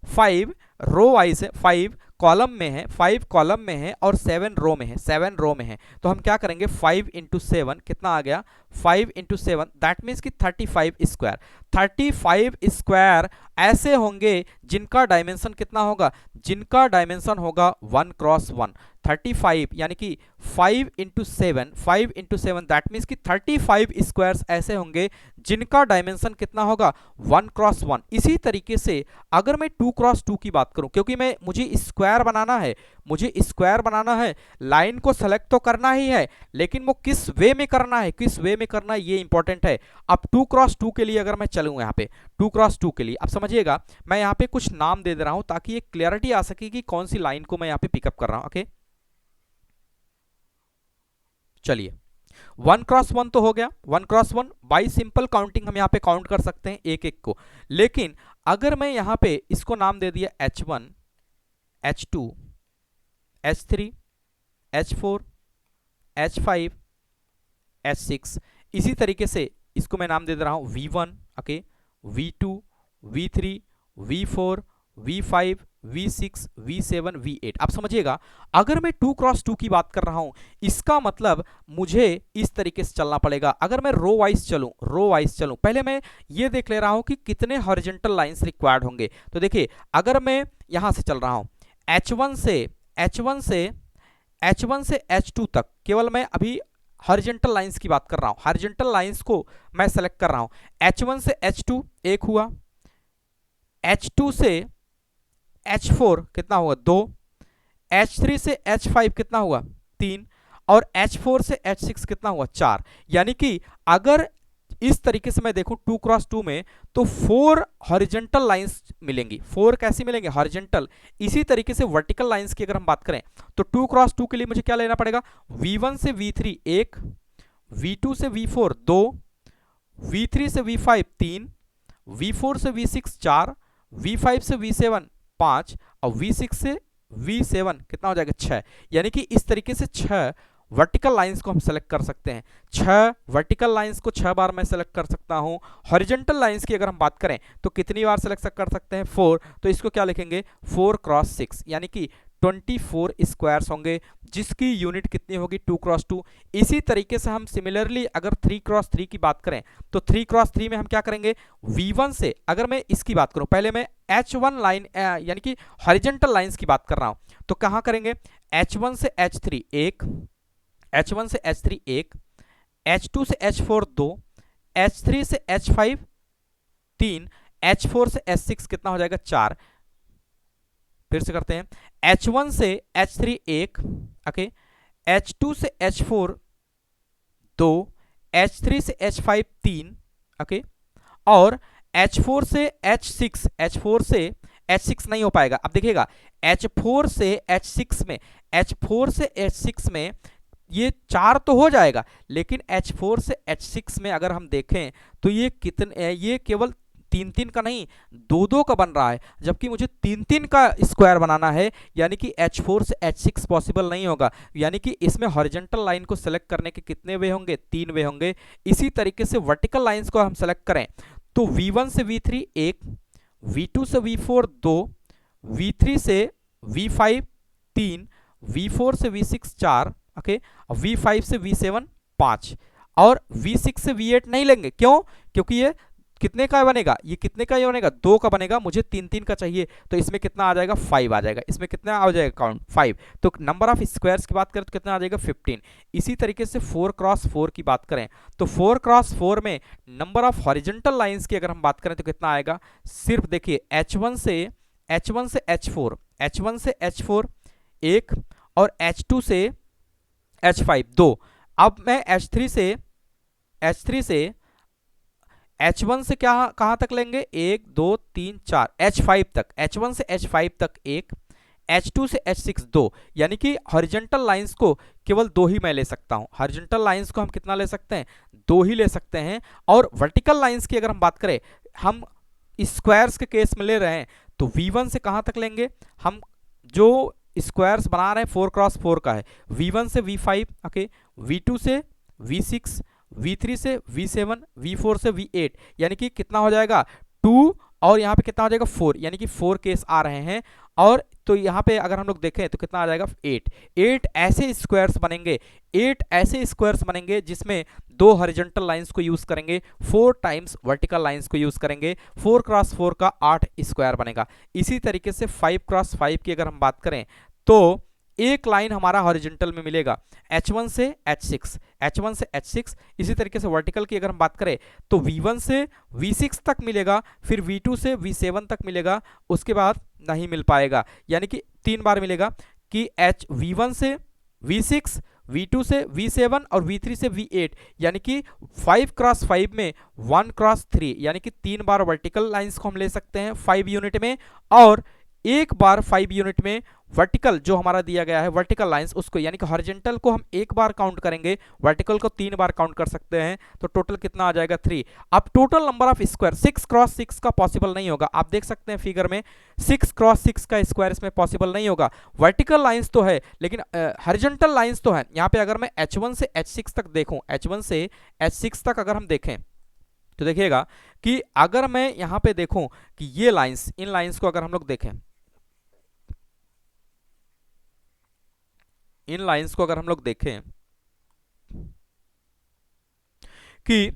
5 रो वाइज है, 5 कॉलम में है, 5 कॉलम में है, और 7 रो में है, 7 रो में है। तो हम क्या करेंगे? 5 इंटू 7 कितना आ गया? 5 इंटू 7, दैट मीन्स कि 35 स्क्वायर। 35 स्क्वायर ऐसे होंगे जिनका डायमेंशन कितना होगा? जिनका डायमेंशन होगा 1 क्रॉस 1। 35 यानी कि 5 इंटू 7, 5 इंटू 7, दैट मीन्स कि 35 स्क्वायर्स ऐसे होंगे जिनका डायमेंशन कितना होगा? 1 क्रॉस 1। इसी तरीके से अगर मैं 2 क्रॉस 2 की बात करूं, क्योंकि मुझे स्क्वायर बनाना है, मुझे स्क्वायर बनाना है, लाइन को सेलेक्ट तो करना ही है, लेकिन वो किस वे में करना है, किस वे में करना है, ये इंपॉर्टेंट है। अब 2 क्रॉस 2 के लिए अगर मैं चलूं यहाँ पे, 2 क्रॉस 2 के लिए, अब समझिएगा, मैं यहाँ पे कुछ नाम दे दे रहा हूं ताकि ये क्लियरिटी आ सके कि कौन सी लाइन को मैं यहाँ पे पिकअप कर रहा हूं। ओके, चलिए, 1 क्रॉस 1 तो हो गया, 1 क्रॉस 1 बाई सिंपल काउंटिंग हम यहाँ पे काउंट कर सकते हैं एक एक को। लेकिन अगर मैं यहाँ पे इसको नाम दे दिया H1, H2, H3, H4, H5, H6, इसी तरीके से इसको मैं नाम दे रहा हूं V1, okay, V2, V3, V4, V5, V6, V7, V8। आप समझिएगा, अगर मैं 2 क्रॉस 2 की बात कर रहा हूं, इसका मतलब मुझे इस तरीके से चलना पड़ेगा। अगर मैं रो वाइज चलूं, पहले मैं ये देख ले रहा हूं कि कितने हॉरिजॉन्टल लाइंस रिक्वायर्ड होंगे। तो देखिए, अगर मैं यहां से चल रहा हूं H1 से H2 तक, केवल मैं अभी हॉरिजॉन्टल लाइंस की बात कर रहा हूं, हॉरिजॉन्टल लाइंस को मैं सेलेक्ट कर रहा हूं। H1 से H2 एक हुआ, H2 से H4 कितना हुआ 2, H3 से H5 कितना हुआ 3, और H4 से H6 कितना हुआ 4। यानी कि अगर इस तरीके से मैं देखूं 2 क्रॉस 2 में, तो 4 हॉरिजॉन्टल लाइंस मिलेंगी। 4 कैसी मिलेंगे? हॉरिजॉन्टल। इसी तरीके से वर्टिकल लाइंस की अगर हम बात करें, तो 2 क्रॉस 2 के लिए मुझे क्या लेना पड़ेगा? V1 से V3 1, V2 से V4 2, V3 से V5 3, V4 से V6 4, V5 से V7 5, और V6 से V7 कितना हो जाएगा 6। यानी कि इस तरीके से 6 वर्टिकल लाइंस को हम सेलेक्ट कर सकते हैं। 6 वर्टिकल लाइंस को 6 बार मैं सेलेक्ट कर सकता हूं। हॉरिजॉन्टल लाइंस की अगर हम बात करें तो कितनी बार सेलेक्ट कर सकते हैं? 4। तो इसको क्या लिखेंगे? 4 क्रॉस 6, यानी कि 24 स्क्वायर्स होंगे, जिसकी यूनिट कितनी होगी? 2 क्रॉस 2। इसी तरीके से हम सिमिलरली अगर 3 क्रॉस 3 की बात करें, तो 3 क्रॉस 3 में हम क्या करेंगे? V1 से अगर मैं इसकी बात करूं, पहले मैं H1 लाइन यानी कि हॉरिजॉन्टल लाइंस की बात कर रहा हूं, तो कहां करेंगे? H1 से H3 1, H1 से H3 1, H2 से H4 2, H3 से H5 3, H4 से H6 कितना हो जाएगा? 4। फिर से करते हैं, H1 से H3 1, ओके, H2 से H4 2, H3 से H5 3, ओके, और H4 से H6 नहीं हो पाएगा। अब देखिएगा, H4 से H6 में ये 4 तो हो जाएगा, लेकिन H4 से H6 में अगर हम देखें तो ये कितने, ये केवल 3-3 का नहीं, 2-2 का बन रहा है, जबकि मुझे 3-3 का स्क्वायर बनाना है। यानी कि H4 से H6 पॉसिबल नहीं होगा। यानी कि इसमें हॉरिजॉन्टल लाइन को सेलेक्ट करने के कितने वे होंगे? 3 वे होंगे। इसी तरीके से वर्टिकल लाइंस को हम सेलेक्ट करें तो V1 से V3 1, V2 से V4 2, V3 से V5 3, V4 से V6 4, ओके, V5 से V7 5, और V6 से V8 नहीं लेंगे। क्यों? क्योंकि ये कितने का बनेगा? ये कितने का ये बनेगा? 2 का बनेगा। मुझे 3-3 का चाहिए, तो इसमें कितना आ जाएगा? 5 आ जाएगा। इसमें कितना आ जाएगा? काउंट 5। तो नंबर ऑफ स्क्वायर्स की बात करें तो कितना आ जाएगा? 15। इसी तरीके से 4 क्रॉस 4 की बात करें तो 4 क्रॉस 4 में नंबर ऑफ हॉरिजॉन्टल लाइंस की अगर हम बात करें तो कितना आएगा? सिर्फ देखिए, H1 से H4 1, और H2 से H5 2। अब मैं H3 से H1 से क्या कहां तक लेंगे? 1 2 3 4, H5 तक, H1 से H5 तक 1, H2 से H6 2। यानी कि हॉरिजॉन्टल लाइंस को केवल 2 ही मैं ले सकता हूं। हॉरिजॉन्टल लाइंस को हम कितना ले सकते हैं? 2 ही ले सकते हैं। और वर्टिकल लाइंस की अगर हम बात करें, हम स्क्वायर्स के केस में ले रहे हैं, तो V1 से कहां तक लेंगे? हम जो स्क्वायर्स बना रहे हैं 4 क्रॉस 4 का है, V1 से V5, ओके, V2 से V6, V3 से V7, V4 से V8। यानी कि कितना हो जाएगा? 2, और यहाँ पे कितना हो जाएगा? 4। यानी कि 4 केस आ रहे हैं। और तो यहाँ पे अगर हम लोग देखें तो कितना आ जाएगा? 8 ऐसे स्क्वायर्स बनेंगे जिसमें 2 हॉरिजॉन्टल लाइंस को यूज करेंगे, 4 टाइम्स वर्टिकल लाइंस को यूज करेंगे। 4 क्रॉस 4 का 8 स्क्वायर बनेगा। इसी तरीके से 5 क्रॉस 5 की अगर हम बात करें तो एक लाइन हमारा हॉरिजॉन्टल में मिलेगा H1 से H6। इसी तरीके से वर्टिकल की अगर हम बात करें तो V1 से V6 तक मिलेगा, फिर V2 से V7 तक मिलेगा, उसके बाद नहीं मिल पाएगा। यानी कि 3 बार मिलेगा कि V1 से V6, V2 से V7 और V3 से V8। यानी कि 5 क्रॉस 5 में 1 क्रॉस 3, यानी कि 3 बार वर्टिकल लाइंस को हम ले सकते हैं 5 यूनिट में, और एक बार 5 यूनिट में वर्टिकल जो हमारा दिया गया है वर्टिकल लाइंस उसको यानी कि हॉरिजॉन्टल को हम एक बार काउंट करेंगे, वर्टिकल को 3 बार काउंट कर सकते हैं, तो टोटल कितना आ जाएगा 3। अब total number of square 6 cross 6 का पॉसिबल नहीं होगा, आप देख सकते हैं फिगर में 6 क्रॉस 6 का स्क्वायर इसमें पॉसिबल नहीं होगा। वर्टिकल लाइंस तो है लेकिन हॉरिजॉन्टल लाइंस तो है। यहाँ पे अगर मैं H1 से H6 तक देखूं, H1 से H6 तक अगर हम देखें तो देखिएगा कि अगर मैं यहां पे देखूं कि ये लाइंस, इन लाइंस को अगर हम लोग देखें, इन लाइंस को अगर हम लोग देखें कि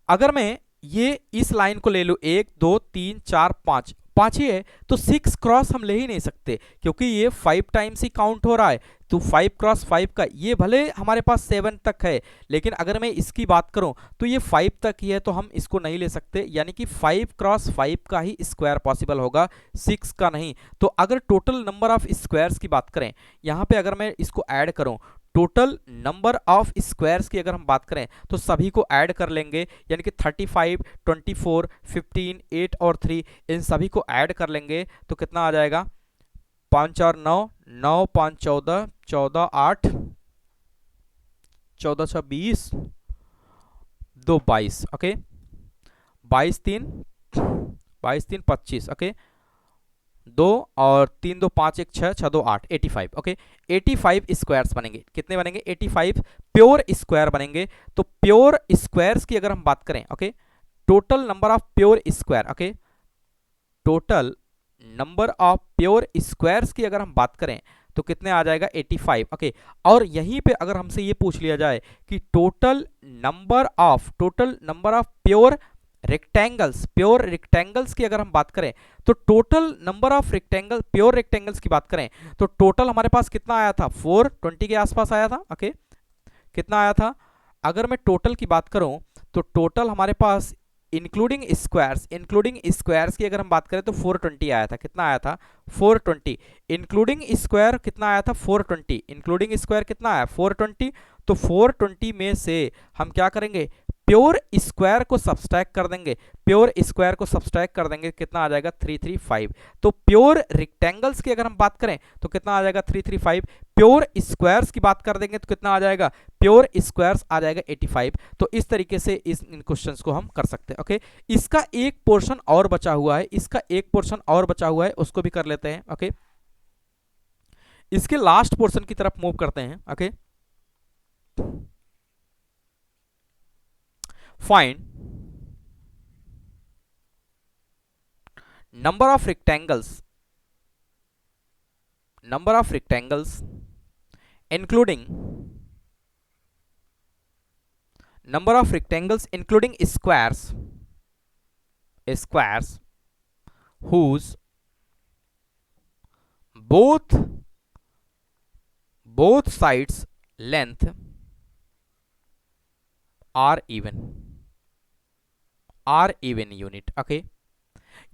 अगर मैं ये इस लाइन को ले लूं 1 2 3 4 5 5 ही है तो 6 क्रॉस हम ले ही नहीं सकते क्योंकि ये 5 टाइम्स ही काउंट हो रहा है। तो 5 क्रॉस 5 का ये भले हमारे पास 7 तक है लेकिन अगर मैं इसकी बात करूं तो ये 5 तक ही है तो हम इसको नहीं ले सकते, यानी कि 5 क्रॉस 5 का ही स्क्वायर पॉसिबल होगा, 6 का नहीं। तो अगर टोटल नंबर ऑफ स्क्वायर्स की बात करें, यहाँ पे अगर मैं इसको ऐड करूं टोटल नंबर ऑफ स्क्वायर्स की अगर हम बात करें तो सभी को ऐड कर लेंगे, यानी कि 35 24 15 8 और 3 इन सभी को ऐड कर लेंगे तो कितना आ जाएगा 5 और 9 9 5 14 14 8 14 6 20 2 22 ओके 22 3 25 ओके 2 और 3 2 5 1 6 6 2 8 85 ओके 85 स्क्वायर्स बनेंगे। कितने बनेंगे 85 प्योर स्क्वायर बनेंगे। तो प्योर स्क्वायर्स की अगर हम बात करें okay, total number of pure square okay, total number of pure squares की अगर हम बात करें तो कितने आ जाएगा 85 ओके। और यहीं पे अगर हमसे ये पूछ लिया जाए कि total number of pure rectangles की अगर हम बात करें तो total number of pure rectangles की बात करें तो टोटल हमारे पास कितना आया था 420 के आसपास आया था ओके। कितना आया था, अगर मैं टोटल की बात करूं तो टोटल हमारे पास इंक्लूडिंग स्क्वायर्स की अगर हम बात करें तो 420 आया था। कितना आया था 420। इंक्लूडिंग स्क्वायर कितना आया था 420। इंक्लूडिंग स्क्वायर कितना आया 420। तो 420 में से हम क्या करेंगे प्योर स्क्वायर को सब्सट्रैक्ट कर देंगे, कितना आ जाएगा 335। तो प्योर रेक्टेंगल्स की अगर हम बात करें तो कितना आ जाएगा 335। प्योर स्क्वायर्स की बात कर देंगे तो कितना आ जाएगा, प्योर स्क्वायर्स आ जाएगा 85। तो इस तरीके से इन क्वेश्चंस को हम कर सकते हैं ओके। इसका एक पोर्शन और बचा हुआ है, उसको भी कर लेते हैं ओके। इसके लास्ट पोर्शन की तरफ मूव करते हैं okay. Find number of rectangles including squares whose both sides length are even unit okay.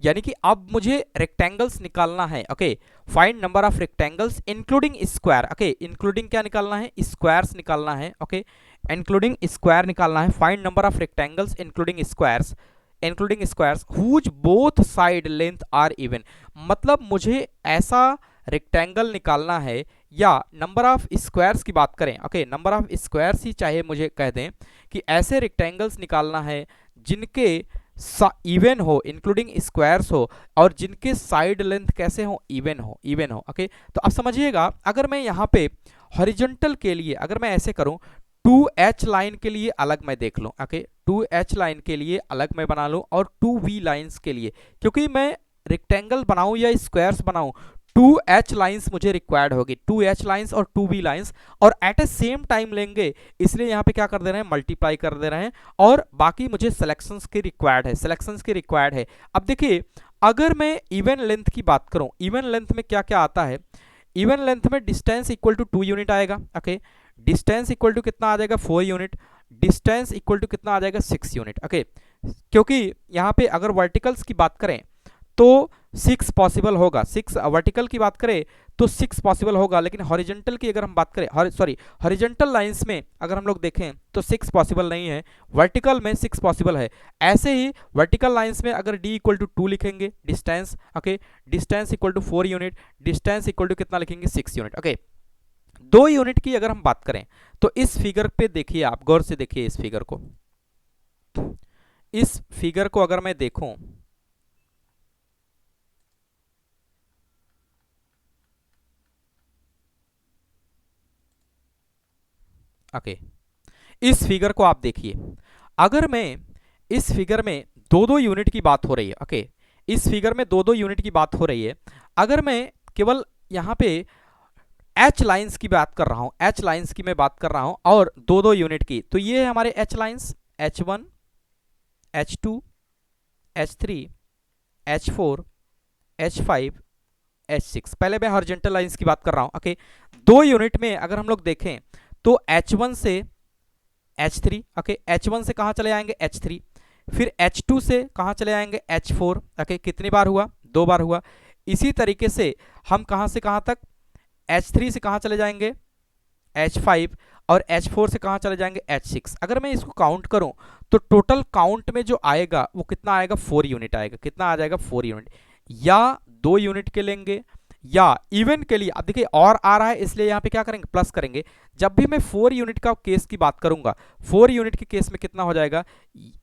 यानी कि अब मुझे रेक्टेंगल्स निकालना है okay. Find number of rectangles including square okay. Including क्या निकालना है, स्क्वायर्स निकालना है ओके। इंक्लूडिंग स्क्वायर निकालना है। Find number of rectangles including squares whose both side length are even. मतलब मुझे ऐसा रेक्टेंगल निकालना है, या नंबर ऑफ स्क्वायर्स की बात करें ओके, नंबर ऑफ स्क्वायर्स ही चाहे मुझे कह दें कि ऐसे रेक्टेंगल्स निकालना है जिनके इवन हो, इंक्लूडिंग स्क्वायर्स हो, और जिनके साइड लेंथ कैसे हो, इवन हो ओके। तो अब समझिएगा, अगर मैं यहाँ पे हॉरिजॉन्टल के लिए अगर मैं ऐसे करूं 2H लाइन के लिए अलग मैं देख लूं ओके, 2H लाइन के लिए अलग मैं बना लूं और 2V लाइंस के लिए, क्योंकि मैं रेक्टेंगल बनाऊं या स्क्वायर्स बनाऊं 2H लाइंस मुझे रिक्वायर्ड होगी, 2H लाइंस और 2V लाइंस, और एट ए सेम टाइम लेंगे, इसलिए यहाँ पे क्या कर दे रहे हैं मल्टीप्लाई कर दे रहे हैं, और बाकी मुझे सिलेक्शंस की रिक्वायर्ड है। अब देखिए, अगर मैं इवन लेंथ की बात करूं, इवन लेंथ में क्या क्या आता है, इवन लेंथ में डिस्टेंस इक्वल टू 2 यूनिट आएगा ओके। डिस्टेंस इक्वल टू कितना आ जाएगा 4 यूनिट, डिस्टेंस इक्वल टू कितना आ जाएगा 6 यूनिट ओके। क्योंकि यहाँ पे अगर वर्टिकल्स की बात करें तो 6 पॉसिबल होगा। 6 वर्टिकल की बात करें तो 6 पॉसिबल होगा, लेकिन हॉरिजॉन्टल की अगर हम बात करें, सॉरी हॉरिजॉन्टल लाइंस में अगर हम लोग देखें तो 6 पॉसिबल नहीं है, वर्टिकल में 6 पॉसिबल है। ऐसे ही वर्टिकल लाइंस में अगर d इक्वल टू 2 लिखेंगे distance, okay, distance equal to 4 unit, distance equal to कितना लिखेंगे 6 यूनिट, ओके। 2 यूनिट की अगर हम बात करें तो इस फिगर पे देखिए, आप गौर से देखिए इस फिगर को, इस फिगर को अगर मैं देखूं, ओके, इस फिगर को आप देखिए। अगर मैं इस फिगर में 2-2 यूनिट की बात हो रही है, ओके, इस फिगर में 2-2 यूनिट की बात हो रही है, अगर मैं केवल यहाँ पे एच लाइंस की बात कर रहा हूँ, एच लाइंस की मैं बात कर रहा हूँ और 2-2 यूनिट की, तो ये है हमारे H lines, H1, H2, H3, H4, H5, H6। पहले मैं हॉरिजॉन्टल लाइंस की बात कर रहा हूँ, ओके। 2 यूनिट में अगर हम लोग देखें तो H1 से H3, ओके, H1 से कहाँ चले जाएंगे H3, फिर H2 से कहाँ चले जाएंगे H4, ओके, कितनी बार हुआ 2 बार हुआ। इसी तरीके से हम कहाँ से कहाँ तक, H3 से कहाँ चले जाएंगे H5, और H4 से कहाँ चले जाएंगे H6। अगर मैं इसको काउंट करूं तो टोटल काउंट में जो आएगा वो कितना आएगा 4 यूनिट आएगा। कितना आ जाएगा 4 यूनिट, या 2 यूनिट के लेंगे या इवन के लिए, अब देखिए और आ रहा है इसलिए यहाँ पे क्या करेंगे प्लस करेंगे। जब भी मैं 4 यूनिट का केस की बात करूंगा, 4 यूनिट के केस में कितना हो जाएगा,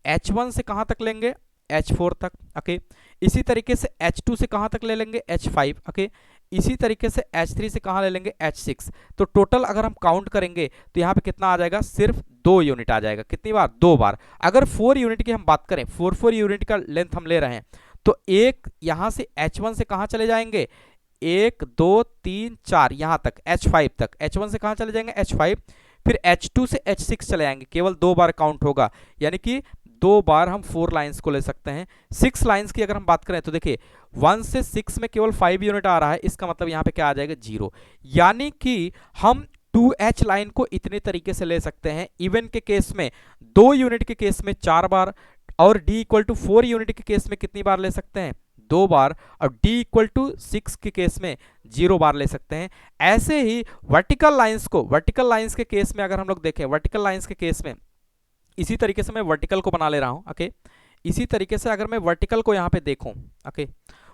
H1 से कहाँ तक लेंगे H4 तक, ओके। इसी तरीके से H2 से कहाँ तक ले लेंगे H5, ओके। इसी तरीके से H3 से कहाँ ले लेंगे H6। तो टोटल अगर हम काउंट करेंगे तो यहाँ पे कितना आ जाएगा, सिर्फ 2 यूनिट आ जाएगा। कितनी बार, 2 बार। अगर 4 यूनिट की हम बात करें, 4 यूनिट का लेंथ हम ले रहे हैं, तो एक यहाँ से H1 से कहाँ चले जाएंगे, 1 2 3 4 यहाँ तक H5 तक, H1 से कहाँ चले जाएंगे H5, फिर H2 से H6 चले जाएंगे, केवल 2 बार काउंट होगा, यानी कि 2 बार हम 4 लाइंस को ले सकते हैं। 6 लाइंस की अगर हम बात करें तो देखिए 1 से 6 में केवल 5 यूनिट आ रहा है, इसका मतलब यहाँ पे क्या आ जाएगा 0, यानी कि हम 2H लाइन को इतने तरीके से ले सकते हैं। इवन के केस में 2 यूनिट के केस में 4 बार, और d इक्वल टू 4 यूनिट के केस में कितनी बार ले सकते हैं 2 बार, और d इक्वल टू 6 के केस में 0 बार ले सकते हैं। ऐसे ही वर्टिकल लाइंस को, वर्टिकल लाइंस के केस में अगर हम लोग देखें, वर्टिकल लाइंस के केस में इसी तरीके से मैं वर्टिकल को बना ले रहा हूं, ओके। इसी तरीके से अगर मैं वर्टिकल को यहां पे देखूं, ओके,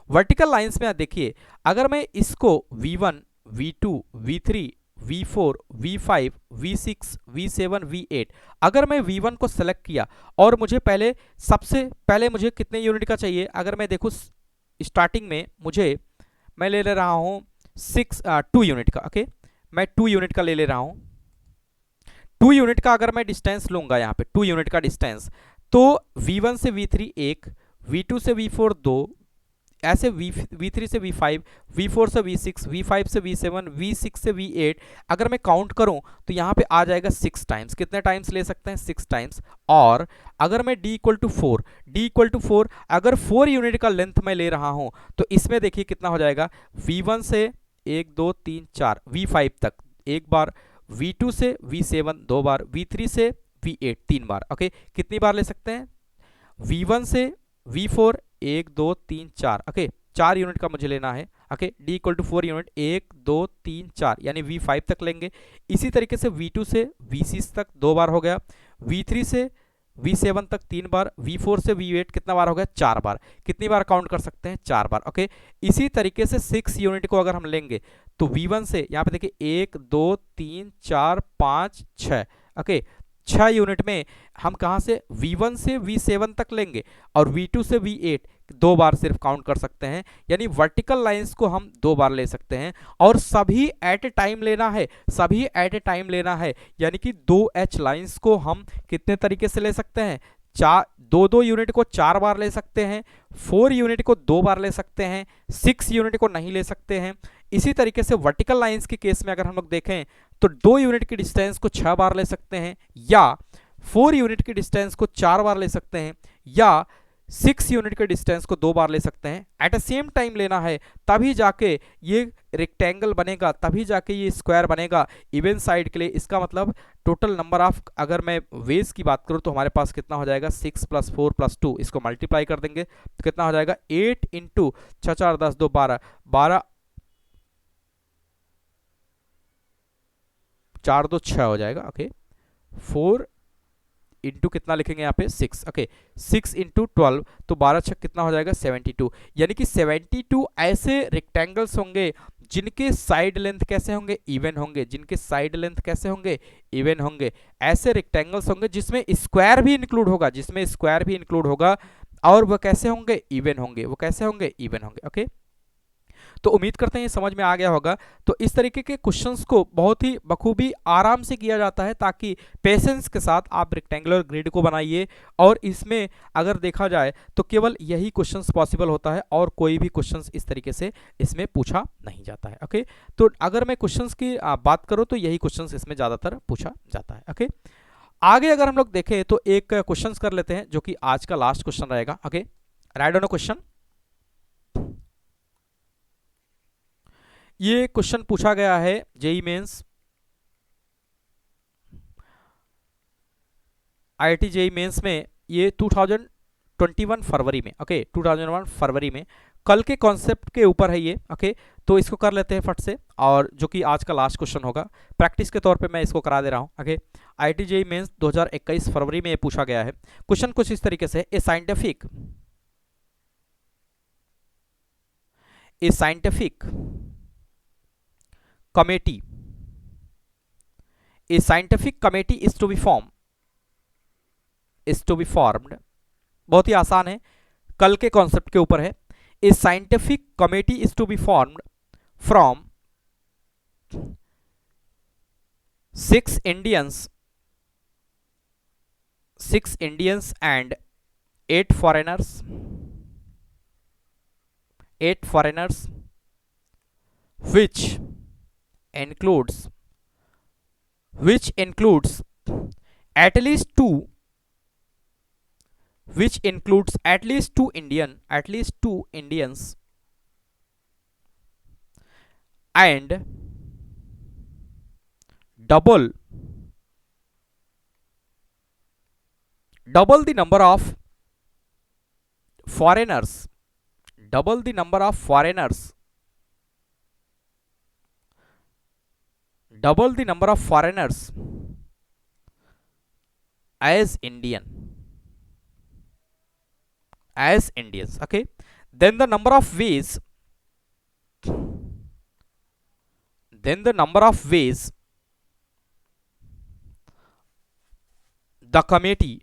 वर्टिकल लाइंस में देखिए, अगर मैं इसको V1, V2, V3, V4, V5, V6, V7, V8, अगर मैं V1 को सेलेक्ट किया और मुझे पहले, सबसे पहले मुझे कितने यूनिट का चाहिए, अगर मैं देखूं स्टार्टिंग में मैं ले रहा हूं 2 यूनिट का, ओके, मैं 2 यूनिट का ले रहा हूं। 2 यूनिट का अगर मैं डिस्टेंस लूंगा यहाँ पे 2 यूनिट का डिस्टेंस, तो V1 से V3 1, V2 से V4 2, ऐसे V3 से V5, V4 से V6, V5 से V7, V6 से V8, अगर मैं काउंट करूं तो यहाँ पे आ जाएगा 6 टाइम्स। कितने टाइम्स ले सकते हैं 6 टाइम्स। और अगर मैं d इक्वल टू 4, अगर 4 यूनिट का लेंथ मैं ले रहा हूं तो इसमें देखिए कितना हो जाएगा, V1 से 1 2 3 4 V5 तक 1 बार, V2 से V7 2 बार, V3 से V8 3 बार, ओके। कितनी बार ले सकते हैं, V1 से V4 1 2 3 4, ओके, 4 यूनिट का मुझे लेना है, okay. d equal to 4 unit 1 2 3 4, यानी V5 तक लेंगे। इसी तरीके से V2 से V6 तक 2 बार हो गया, V3 से V7 तक 3 बार, V4 से V8 कितना बार हो गया 4 बार। कितनी बार काउंट कर सकते हैं 4 बार, ओके। इसी तरीके से 6 यूनिट को अगर हम लेंगे तो V1 से यहाँ पे देखिए 1 2 3 4 5 6, ओके, 6 यूनिट में हम कहाँ से V1 से V7 तक लेंगे और V2 से V8 2 बार सिर्फ काउंट कर सकते हैं, यानी वर्टिकल लाइंस को हम 2 बार ले सकते हैं। और सभी एट ए टाइम लेना है, सभी एट ए टाइम लेना है, यानी कि 2H लाइंस को हम कितने तरीके से ले सकते हैं, 2 यूनिट को 4 बार ले सकते हैं, 4 यूनिट को 2 बार ले सकते हैं, 6 यूनिट को नहीं ले सकते हैं। इसी तरीके से वर्टिकल लाइंस के केस में अगर हम लोग देखें तो 2 यूनिट की डिस्टेंस को 6 बार ले सकते हैं, या 4 यूनिट की डिस्टेंस को 4 बार ले सकते हैं, या 6 यूनिट के डिस्टेंस को 2 बार ले सकते हैं, एट अ सेम टाइम लेना है, तभी जाके ये रेक्टेंगल बनेगा, तभी जाके ये स्क्वायर बनेगा इवन साइड के लिए। इसका मतलब टोटल नंबर ऑफ, अगर मैं वेज की बात करूं तो हमारे पास कितना हो जाएगा, 6 + 4 + 2, इसको मल्टीप्लाई कर देंगे तो कितना हो जाएगा, 8 इंटू 6 4 10 2 12, 12 4 2 6 हो जाएगा। ओके, 4 इंटू कितना लिखेंगे यहाँ पे, 6। ओके, 6 इंटू 12, तो 12 छक कितना हो जाएगा, 72। यानी कि 72 ऐसे रेक्टेंगल्स होंगे जिनके साइड लेंथ कैसे होंगे, इवन होंगे, जिनके साइड लेंथ कैसे होंगे, इवन होंगे। ऐसे रेक्टेंगल्स होंगे जिसमें स्क्वायर भी इंक्लूड होगा, जिसमें स्क्वायर भी इंक्लूड होगा, और वो कैसे होंगे, इवन होंगे। वो कैसे होंगे, इवन होंगे। ओके, तो उम्मीद करते हैं ये समझ में आ गया होगा। तो इस तरीके के क्वेश्चंस को बहुत ही बखूबी आराम से किया जाता है, ताकि पेशेंस के साथ आप रेक्टेंगुलर ग्रिड को बनाइए। और इसमें अगर देखा जाए तो केवल यही क्वेश्चंस पॉसिबल होता है, और कोई भी क्वेश्चंस इस तरीके से इसमें पूछा नहीं जाता है। ओके, तो अगर मैं क्वेश्चंस की बात करूं तो यही क्वेश्चंस इसमें ज़्यादातर पूछा जाता है। ओके, आगे अगर हम लोग देखें तो एक क्वेश्चन कर लेते हैं, जो कि आज का लास्ट क्वेश्चन रहेगा। Okay, right on a question. ये क्वेश्चन पूछा गया है JEE mains, IIT JEE mains में, ये 2021 फरवरी में। ओके, 2001 फरवरी में, कल के कॉन्सेप्ट के ऊपर है ये। ओके, तो इसको कर लेते हैं फट से, और जो कि आज का लास्ट क्वेश्चन होगा, प्रैक्टिस के तौर पे मैं इसको करा दे रहा हूँ। ओके, आईआईटी जेई मेंस 2021 फरवरी में ये पूछा गया है। क्वेश्चन कुछ इस तरीके से, ए scientific committee a scientific committee is to be formed। बहुत ही आसान है, कल के कॉन्सेप्ट के ऊपर है। A scientific committee is to be formed from 6 Indians and 8 foreigners which includes at least two Indians and double the number of foreigners as Indians। Okay, then the number of ways the committee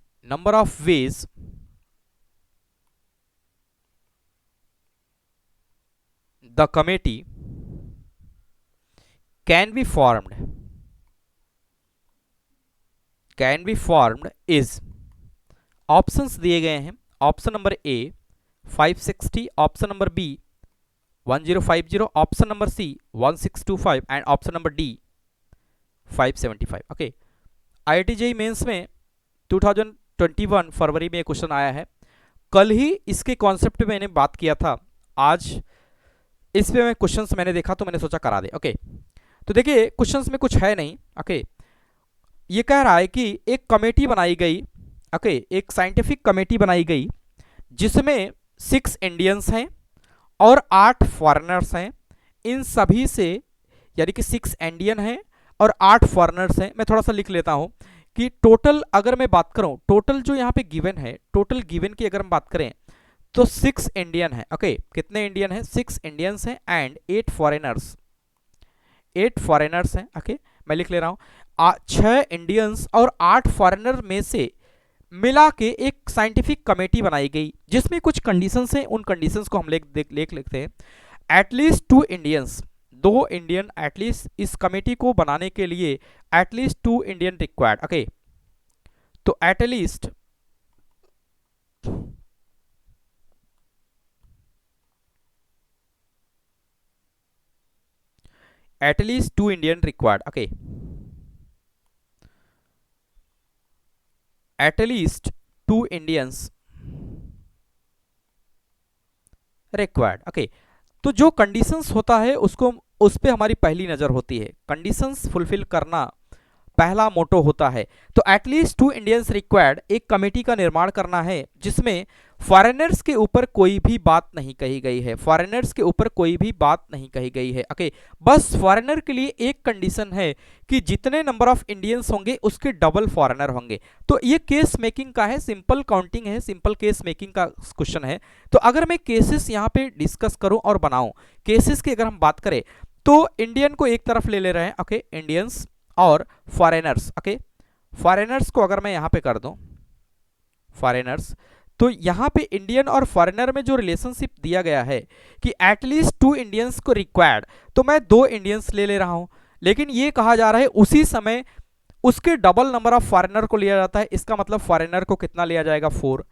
can be formed is, options दिए गए हैं। Option number A 560, option number B 1050, option number C 1625 and option number D 575। Okay, IIT JEE mains में 2021 फरवरी में question आया है। कल ही इसके concept पे मैंने बात किया था, आज इस पे मैं क्वेश्चंस मैंने देखा तो मैंने सोचा करा दे। ओके, तो देखिए क्वेश्चंस में कुछ है नहीं। ओके, ये कह रहा है कि एक कमेटी बनाई गई। ओके, एक साइंटिफिक कमेटी बनाई गई जिसमें 6 इंडियंस हैं और 8 फॉरेनर्स हैं। इन सभी से, यानी कि 6 इंडियन हैं और 8 फॉरेनर्स हैं। मैं थोड़ा सा लिख लेता हूं कि टोटल अगर मैं बात करूं, टोटल जो यहाँ पे गिवन है, टोटल गिवन की अगर हम बात करें तो 6 इंडियन है। ओके, कितने इंडियन है, 6 इंडियंस हैं एंड 8 फॉरेनर्स हैं। ओके, मैं लिख ले रहा हूं 6 इंडियंस और 8 फॉरेनर में से मिला के एक साइंटिफिक कमेटी बनाई गई, जिसमें कुछ कंडीशंस हैं। उन कंडीशंस को हम लिख लेते हैं। एटलीस्ट 2 इंडियंस, 2 इंडियन एटलीस्ट, इस कमेटी को बनाने के लिए एटलीस्ट 2 इंडियन रिक्वायर्ड। ओके, तो at least at least 2 Indian required. Okay, at least 2 Indians required. Okay, तो जो कंडीशंस होता है उसको, उस पे हमारी पहली नज़र होती है। कंडीशंस फुलफिल करना पहला मोटो होता है। तो एटलीस्ट 2 इंडियंस रिक्वायर्ड, एक कमेटी का निर्माण करना है जिसमें फॉरेनर्स के ऊपर कोई भी बात नहीं कही गई है, फॉरेनर्स के ऊपर कोई भी बात नहीं कही गई है। ओके, बस फॉरेनर के लिए एक कंडीशन है कि जितने नंबर ऑफ इंडियंस होंगे उसके डबल फॉरेनर होंगे। तो ये केस मेकिंग का है, सिंपल काउंटिंग है, सिंपल केस मेकिंग का क्वेश्चन है। तो अगर मैं केसेस यहाँ पे डिस्कस करूं और बनाऊं, केसेस की अगर हम बात करें तो इंडियन को एक तरफ ले रहे हैं। ओके, इंडियंस और फॉरेनर्स। ओके, फॉरेनर्स को अगर मैं यहां पे कर दूं फॉरेनर्स, तो यहां पे इंडियन और फॉरेनर में जो रिलेशनशिप दिया गया है कि एटलीस्ट 2 इंडियंस को रिक्वायर्ड, तो मैं 2 इंडियंस ले रहा हूं, लेकिन ये कहा जा रहा है उसी समय उसके डबल नंबर ऑफ फॉरेनर को लिया जाता है। इसका मतलब फॉरेनर को कितना लिया जाएगा, 4।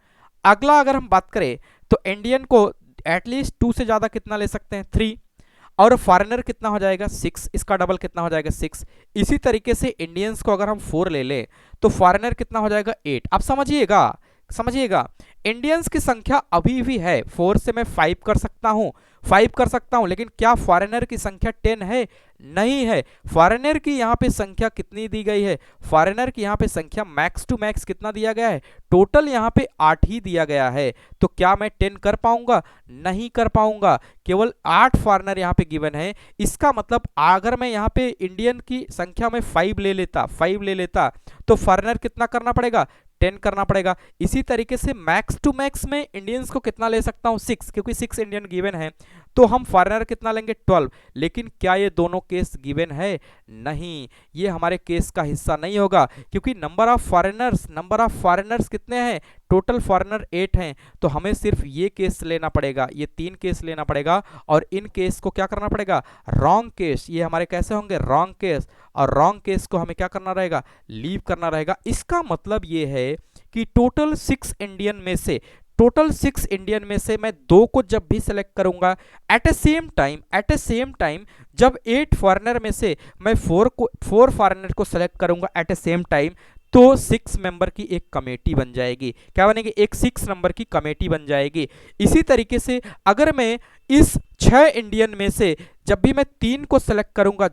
अगला अगर हम बात करें तो इंडियन को एटलीस्ट 2 से ज्यादा कितना ले सकते हैं, 3, और फॉरेनर कितना हो जाएगा, 6, इसका डबल कितना हो जाएगा, 6। इसी तरीके से इंडियंस को अगर हम 4 ले लें तो फॉरेनर कितना हो जाएगा, 8। अब समझिएगा, समझिएगा, इंडियंस की संख्या अभी भी है, 4 से मैं 5 कर सकता हूं, 5 कर सकता हूं, लेकिन क्या फॉरेनर की संख्या 10 है, नहीं है। फॉरेनर की यहां पे संख्या कितनी दी गई है, फॉरेनर की यहां पे संख्या मैक्स टू मैक्स कितना दिया गया है, टोटल यहां पे 8 ही दिया गया है। तो क्या मैं 10 कर पाऊंगा, नहीं कर पाऊंगा, केवल 8 फॉरेनर यहां पे गिवन है। इसका मतलब अगर मैं यहां पे इंडियन की संख्या में 5 ले लेता, 5 ले लेता, तो फॉरेनर कितना करना पड़ेगा, 10 करना पड़ेगा। इसी तरीके से मैक्स टू मैक्स में इंडियंस को कितना ले सकता हूं, 6, क्योंकि 6 इंडियन गिवन है, तो हम फॉरेनर कितना लेंगे, 12। लेकिन क्या ये दोनों केस गिवन है, नहीं, ये हमारे केस का हिस्सा नहीं होगा, क्योंकि नंबर ऑफ फॉरेनर्स कितने हैं, टोटल फॉरेनर 8 हैं। तो हमें सिर्फ ये केस लेना पड़ेगा, ये 3 केस लेना पड़ेगा, और इन केस को क्या करना पड़ेगा, रॉन्ग केस, ये हमारे कैसे होंगे, रॉन्ग केस, और रॉन्ग केस को हमें क्या करना रहेगा, लीव करना रहेगा। इसका मतलब ये है कि टोटल 6 इंडियन में से, टोटल 6 इंडियन में से मैं 2 को जब भी सिलेक्ट करूंगा, एट ए सेम टाइम जब 8 फॉरेनर में से मैं 4 फॉरेनर को सिलेक्ट करूंगा एट ए सेम टाइम, तो 6 मेंबर की एक कमेटी बन जाएगी। क्या बनेगी, एक 6 नंबर की कमेटी बन जाएगी। इसी तरीके से अगर मैं इस 6 इंडियन में से जब भी मैं 3 को सेलेक्ट करूंगा,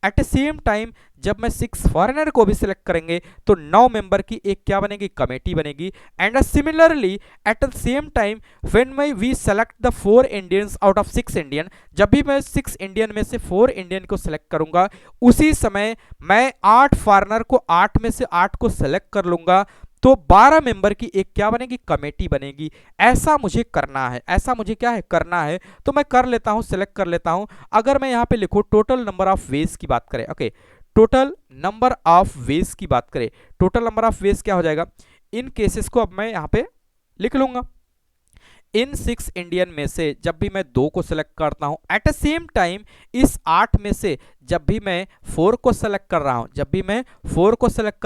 एट ए सेम टाइम जब मैं 6 फॉरेनर को भी सिलेक्ट करेंगे, तो 9 मेंबर की एक क्या बनेगी, कमेटी बनेगी। And similarly at the same time when we select the 4 Indians out of 6 Indian, जब भी मैं 6 इंडियन में से 4 इंडियन को सिलेक्ट करूंगा, उसी समय मैं 8 फॉरेनर को 8 में से 8 को सेलेक्ट कर लूंगा, तो 12 मेंबर की एक क्या बनेगी, कमेटी बनेगी। ऐसा मुझे करना है, ऐसा मुझे क्या है, करना है। तो मैं कर लेता हूं, सिलेक्ट कर लेता हूं। अगर मैं यहां पे लिखूं टोटल नंबर ऑफ वेज की बात करें, okay, total number of ways की बात करें, टोटल नंबर ऑफ वेज क्या हो जाएगा, इन केसेस को अब मैं यहां पे लिख लूंगा। इन 6 इंडियन में से जब भी मैं 2 को सेलेक्ट करता हूं, एट द सेम टाइम इस 8 में से जब भी मैं 4 को सेलेक्ट कर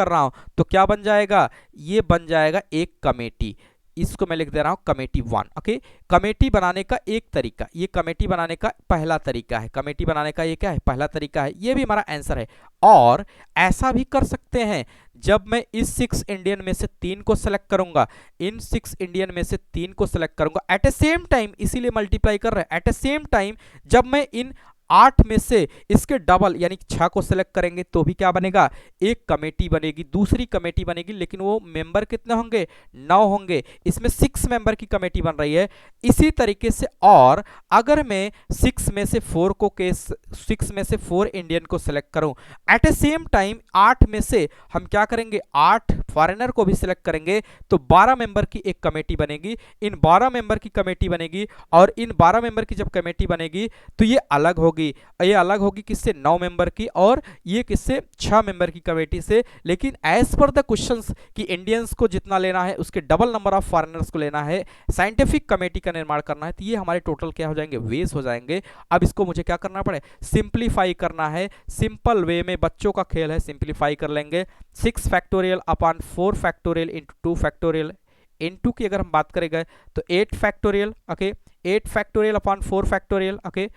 रहा हूं, तो क्या बन जाएगा, ये बन जाएगा एक कमेटी। इसको मैं लिख दे रहा हूं कमेटी 1। ओके, कमेटी बनाने का एक तरीका, ये कमेटी बनाने का पहला तरीका है, कमेटी बनाने का ये क्या है, पहला तरीका है, ये भी हमारा आंसर है। और ऐसा भी कर सकते हैं, जब मैं इस 6 इंडियन में से 3 को सेलेक्ट करूंगा, इन 6 इंडियन में से 3 को सेलेक्ट करूंगा एट ए सेम टाइम, इसीलिए मल्टीप्लाई कर रहे हैं, एट ए सेम टाइम जब मैं इन 8 में से इसके डबल यानी 6 को सेलेक्ट करेंगे, तो भी क्या बनेगा, एक कमेटी बनेगी, दूसरी कमेटी बनेगी, लेकिन वो मेंबर कितने होंगे, 9 होंगे। इसमें 6 मेंबर की कमेटी बन रही है। इसी तरीके से और अगर मैं 6 में से 4 इंडियन को सेलेक्ट करूं, एट ए सेम टाइम 8 में से हम क्या करेंगे, 8 फॉरेनर को भी सिलेक्ट करेंगे, तो 12 मेंबर की एक कमेटी बनेगी। इन 12 मेंबर की कमेटी बनेगी, और इन 12 मेंबर की जब कमेटी बनेगी तो ये अलग होगी, ये अलग होगी किससे, 9 मेंबर की, और ये किससे, 6 मेंबर की कमेटी से। लेकिन एज पर द क्वेश्चंस कि इंडियंस को जितना लेना है उसके डबल नंबर ऑफ फॉरेनर्स को लेना है, साइंटिफिक कमेटी का निर्माण करना है, तो ये हमारे टोटल क्या हो जाएंगे, वेज हो जाएंगे। अब इसको मुझे क्या करना पड़े, सिंप्लीफाई करना है, सिंपल वे में, बच्चों का खेल है, सिंप्लीफाई कर लेंगे। 6 factorial upon 4 factorial into 2 factorial, into की अगर हम बात करेंगे तो 8 factorial, okay, 8 factorial upon 4 factorial, okay,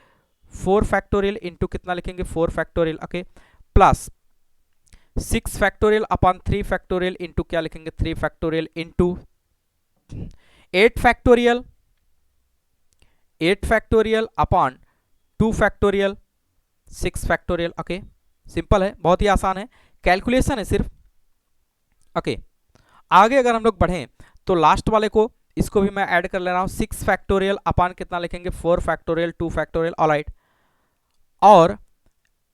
4 factorial into कितना लिखेंगे, 4 factorial, okay, plus 6 factorial upon 3 factorial into क्या लिखेंगे, 3 factorial into 8 factorial 8 factorial upon 2 factorial 6 factorial. Okay, simple है, बहुत ही आसान है, कैलकुलेशन है सिर्फ। ओके, आगे अगर हम लोग बढ़ें तो लास्ट वाले को, इसको भी मैं ऐड कर ले रहा हूं, 6 फैक्टोरियल अपॉन कितना लिखेंगे, 4 फैक्टोरियल 2 फैक्टोरियल। ऑलराइट, और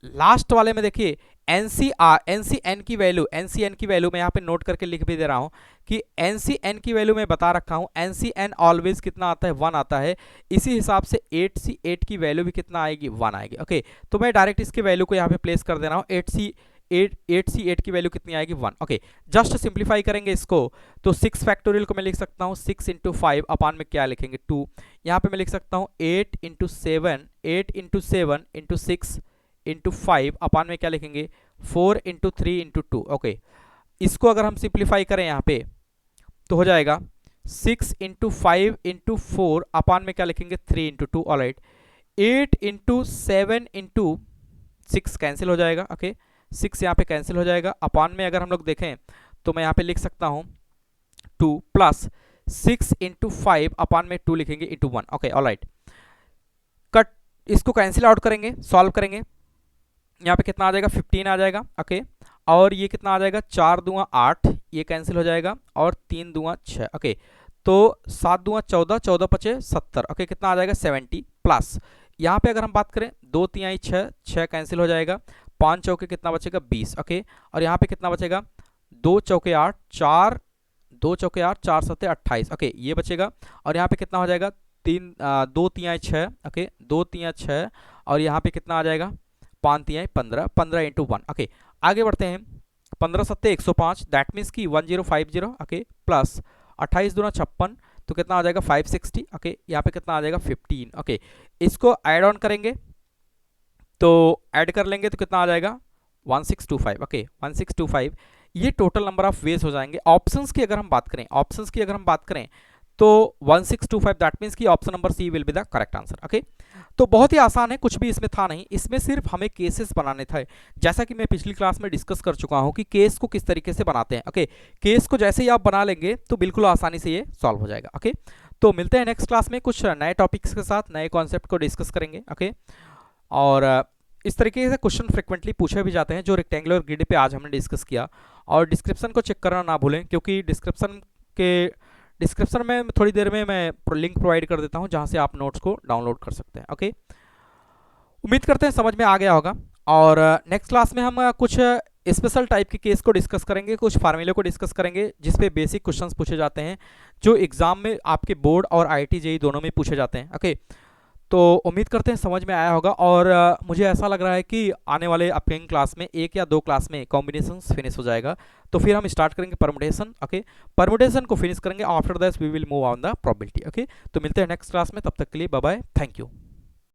लास्ट वाले में देखिए एनसीएन की वैल्यू मैं यहाँ पे नोट करके लिख भी दे रहा हूँ कि एनसीएन की वैल्यू मैं बता रखा हूँ, एनसीएन ऑलवेज कितना आता है, 1 आता है। इसी हिसाब से 8C8 की वैल्यू भी कितना आएगी, 1 आएगी। ओके, तो मैं डायरेक्ट इसकी वैल्यू को यहाँ पे प्लेस कर दे रहा हूँ, 8C8 की वैल्यू कितनी आएगी, 1। ओके, जस्ट सिंप्लीफाई करेंगे इसको तो 6 फैक्टोरियल को मैं लिख सकता हूँ 6 इंटू 5 अपान में क्या लिखेंगे, 2। यहाँ पे मैं लिख सकता हूँ 8 इंटू 7 इंटू 6 इंटू 5 अपान में क्या लिखेंगे, 4 इंटू 3 इंटू 2। ओके, इसको अगर हम सिंप्लीफाई करें यहाँ पे तो हो जाएगा 6 इंटू 5 इंटू 4 अपान में क्या लिखेंगे, 3 into 2। Alright, 8 into 7 into 6 cancel हो जाएगा। ओके, 6 यहाँ पे कैंसिल हो जाएगा। अपान में अगर हम लोग देखें तो मैं यहाँ पे लिख सकता हूँ 2 प्लस 6 इंटू 5 अपान में 2 लिखेंगे इंटू 1। ओके, ऑलराइट, कट, इसको कैंसिल आउट करेंगे, सॉल्व करेंगे, यहाँ पे कितना आ जाएगा, 15 आ जाएगा। ओके, और ये कितना आ जाएगा, 4 दूंगा 8, ये कैंसिल हो जाएगा, और 3 दूंगा 6। ओके, तो 7 दूंगा 14, 14 पचे 70। ओके, कितना आ जाएगा, 70 प्लस यहाँ पे अगर हम बात करें 2 तिहाई 6, 6 कैंसिल हो जाएगा, 5 चौके कितना बचेगा, 20। ओके, और यहाँ पे कितना बचेगा, 2 चौके 8, 4 2 चौके 8, 4 सत्ते 28। ओके, ये बचेगा, और यहाँ पे कितना हो जाएगा, 2 तिहाई 6। ओके, 2 तिहाई 6, और यहाँ पे कितना आ जाएगा, 5 तिहाई 15, 15 इंटू 1। ओके, आगे बढ़ते हैं, 15 सत्ते 105, दैट मीन्स की 1050। ओके, प्लस 28 दूना 56, तो कितना आ जाएगा, 560। ओके, यहाँ पे कितना आ जाएगा, 15। ओके, इसको ऐड ऑन करेंगे तो ऐड कर लेंगे तो कितना आ जाएगा, 1625। ओके, 1625, ये टोटल नंबर ऑफ वेज हो जाएंगे। ऑप्शंस की अगर हम बात करें तो 1625, दैट मीन्स कि option number C will be the correct answer. Okay, तो बहुत ही आसान है, कुछ भी इसमें था नहीं, इसमें सिर्फ हमें केसेस बनाने थे, जैसा कि मैं पिछली क्लास में डिस्कस कर चुका हूं कि केस को किस तरीके से बनाते हैं। ओके, केस को जैसे ही आप बना लेंगे तो बिल्कुल आसानी से ये सॉल्व हो जाएगा। ओके, तो मिलते हैं नेक्स्ट क्लास में कुछ नए टॉपिक्स के साथ, नए कॉन्सेप्ट को डिस्कस करेंगे। ओके, और इस तरीके से क्वेश्चन फ्रिक्वेंटली पूछे भी जाते हैं जो रेक्टेंगुलर ग्रिड पे आज हमने डिस्कस किया। और डिस्क्रिप्शन को चेक करना ना भूलें, क्योंकि डिस्क्रिप्शन में थोड़ी देर में मैं लिंक प्रोवाइड कर देता हूं जहां से आप नोट्स को डाउनलोड कर सकते हैं। ओके, उम्मीद करते हैं समझ में आ गया होगा। और नेक्स्ट क्लास में हम कुछ स्पेशल टाइप के केस को डिस्कस करेंगे, कुछ फार्मूले को डिस्कस करेंगे जिसपे बेसिक क्वेश्चंस पूछे जाते हैं जो एग्जाम में आपके बोर्ड और IIT JEE दोनों में पूछे जाते हैं। ओके, तो उम्मीद करते हैं समझ में आया होगा। और मुझे ऐसा लग रहा है कि आने वाले अपकमिंग क्लास में 1 या 2 क्लास में कॉम्बिनेशंस फिनिश हो जाएगा, तो फिर हम स्टार्ट करेंगे परमुटेशन। ओके, परमुटेशन को फिनिश करेंगे, after that we will move on the probability. Okay, तो मिलते हैं नेक्स्ट क्लास में, तब तक के लिए बाय बाय, थैंक यू।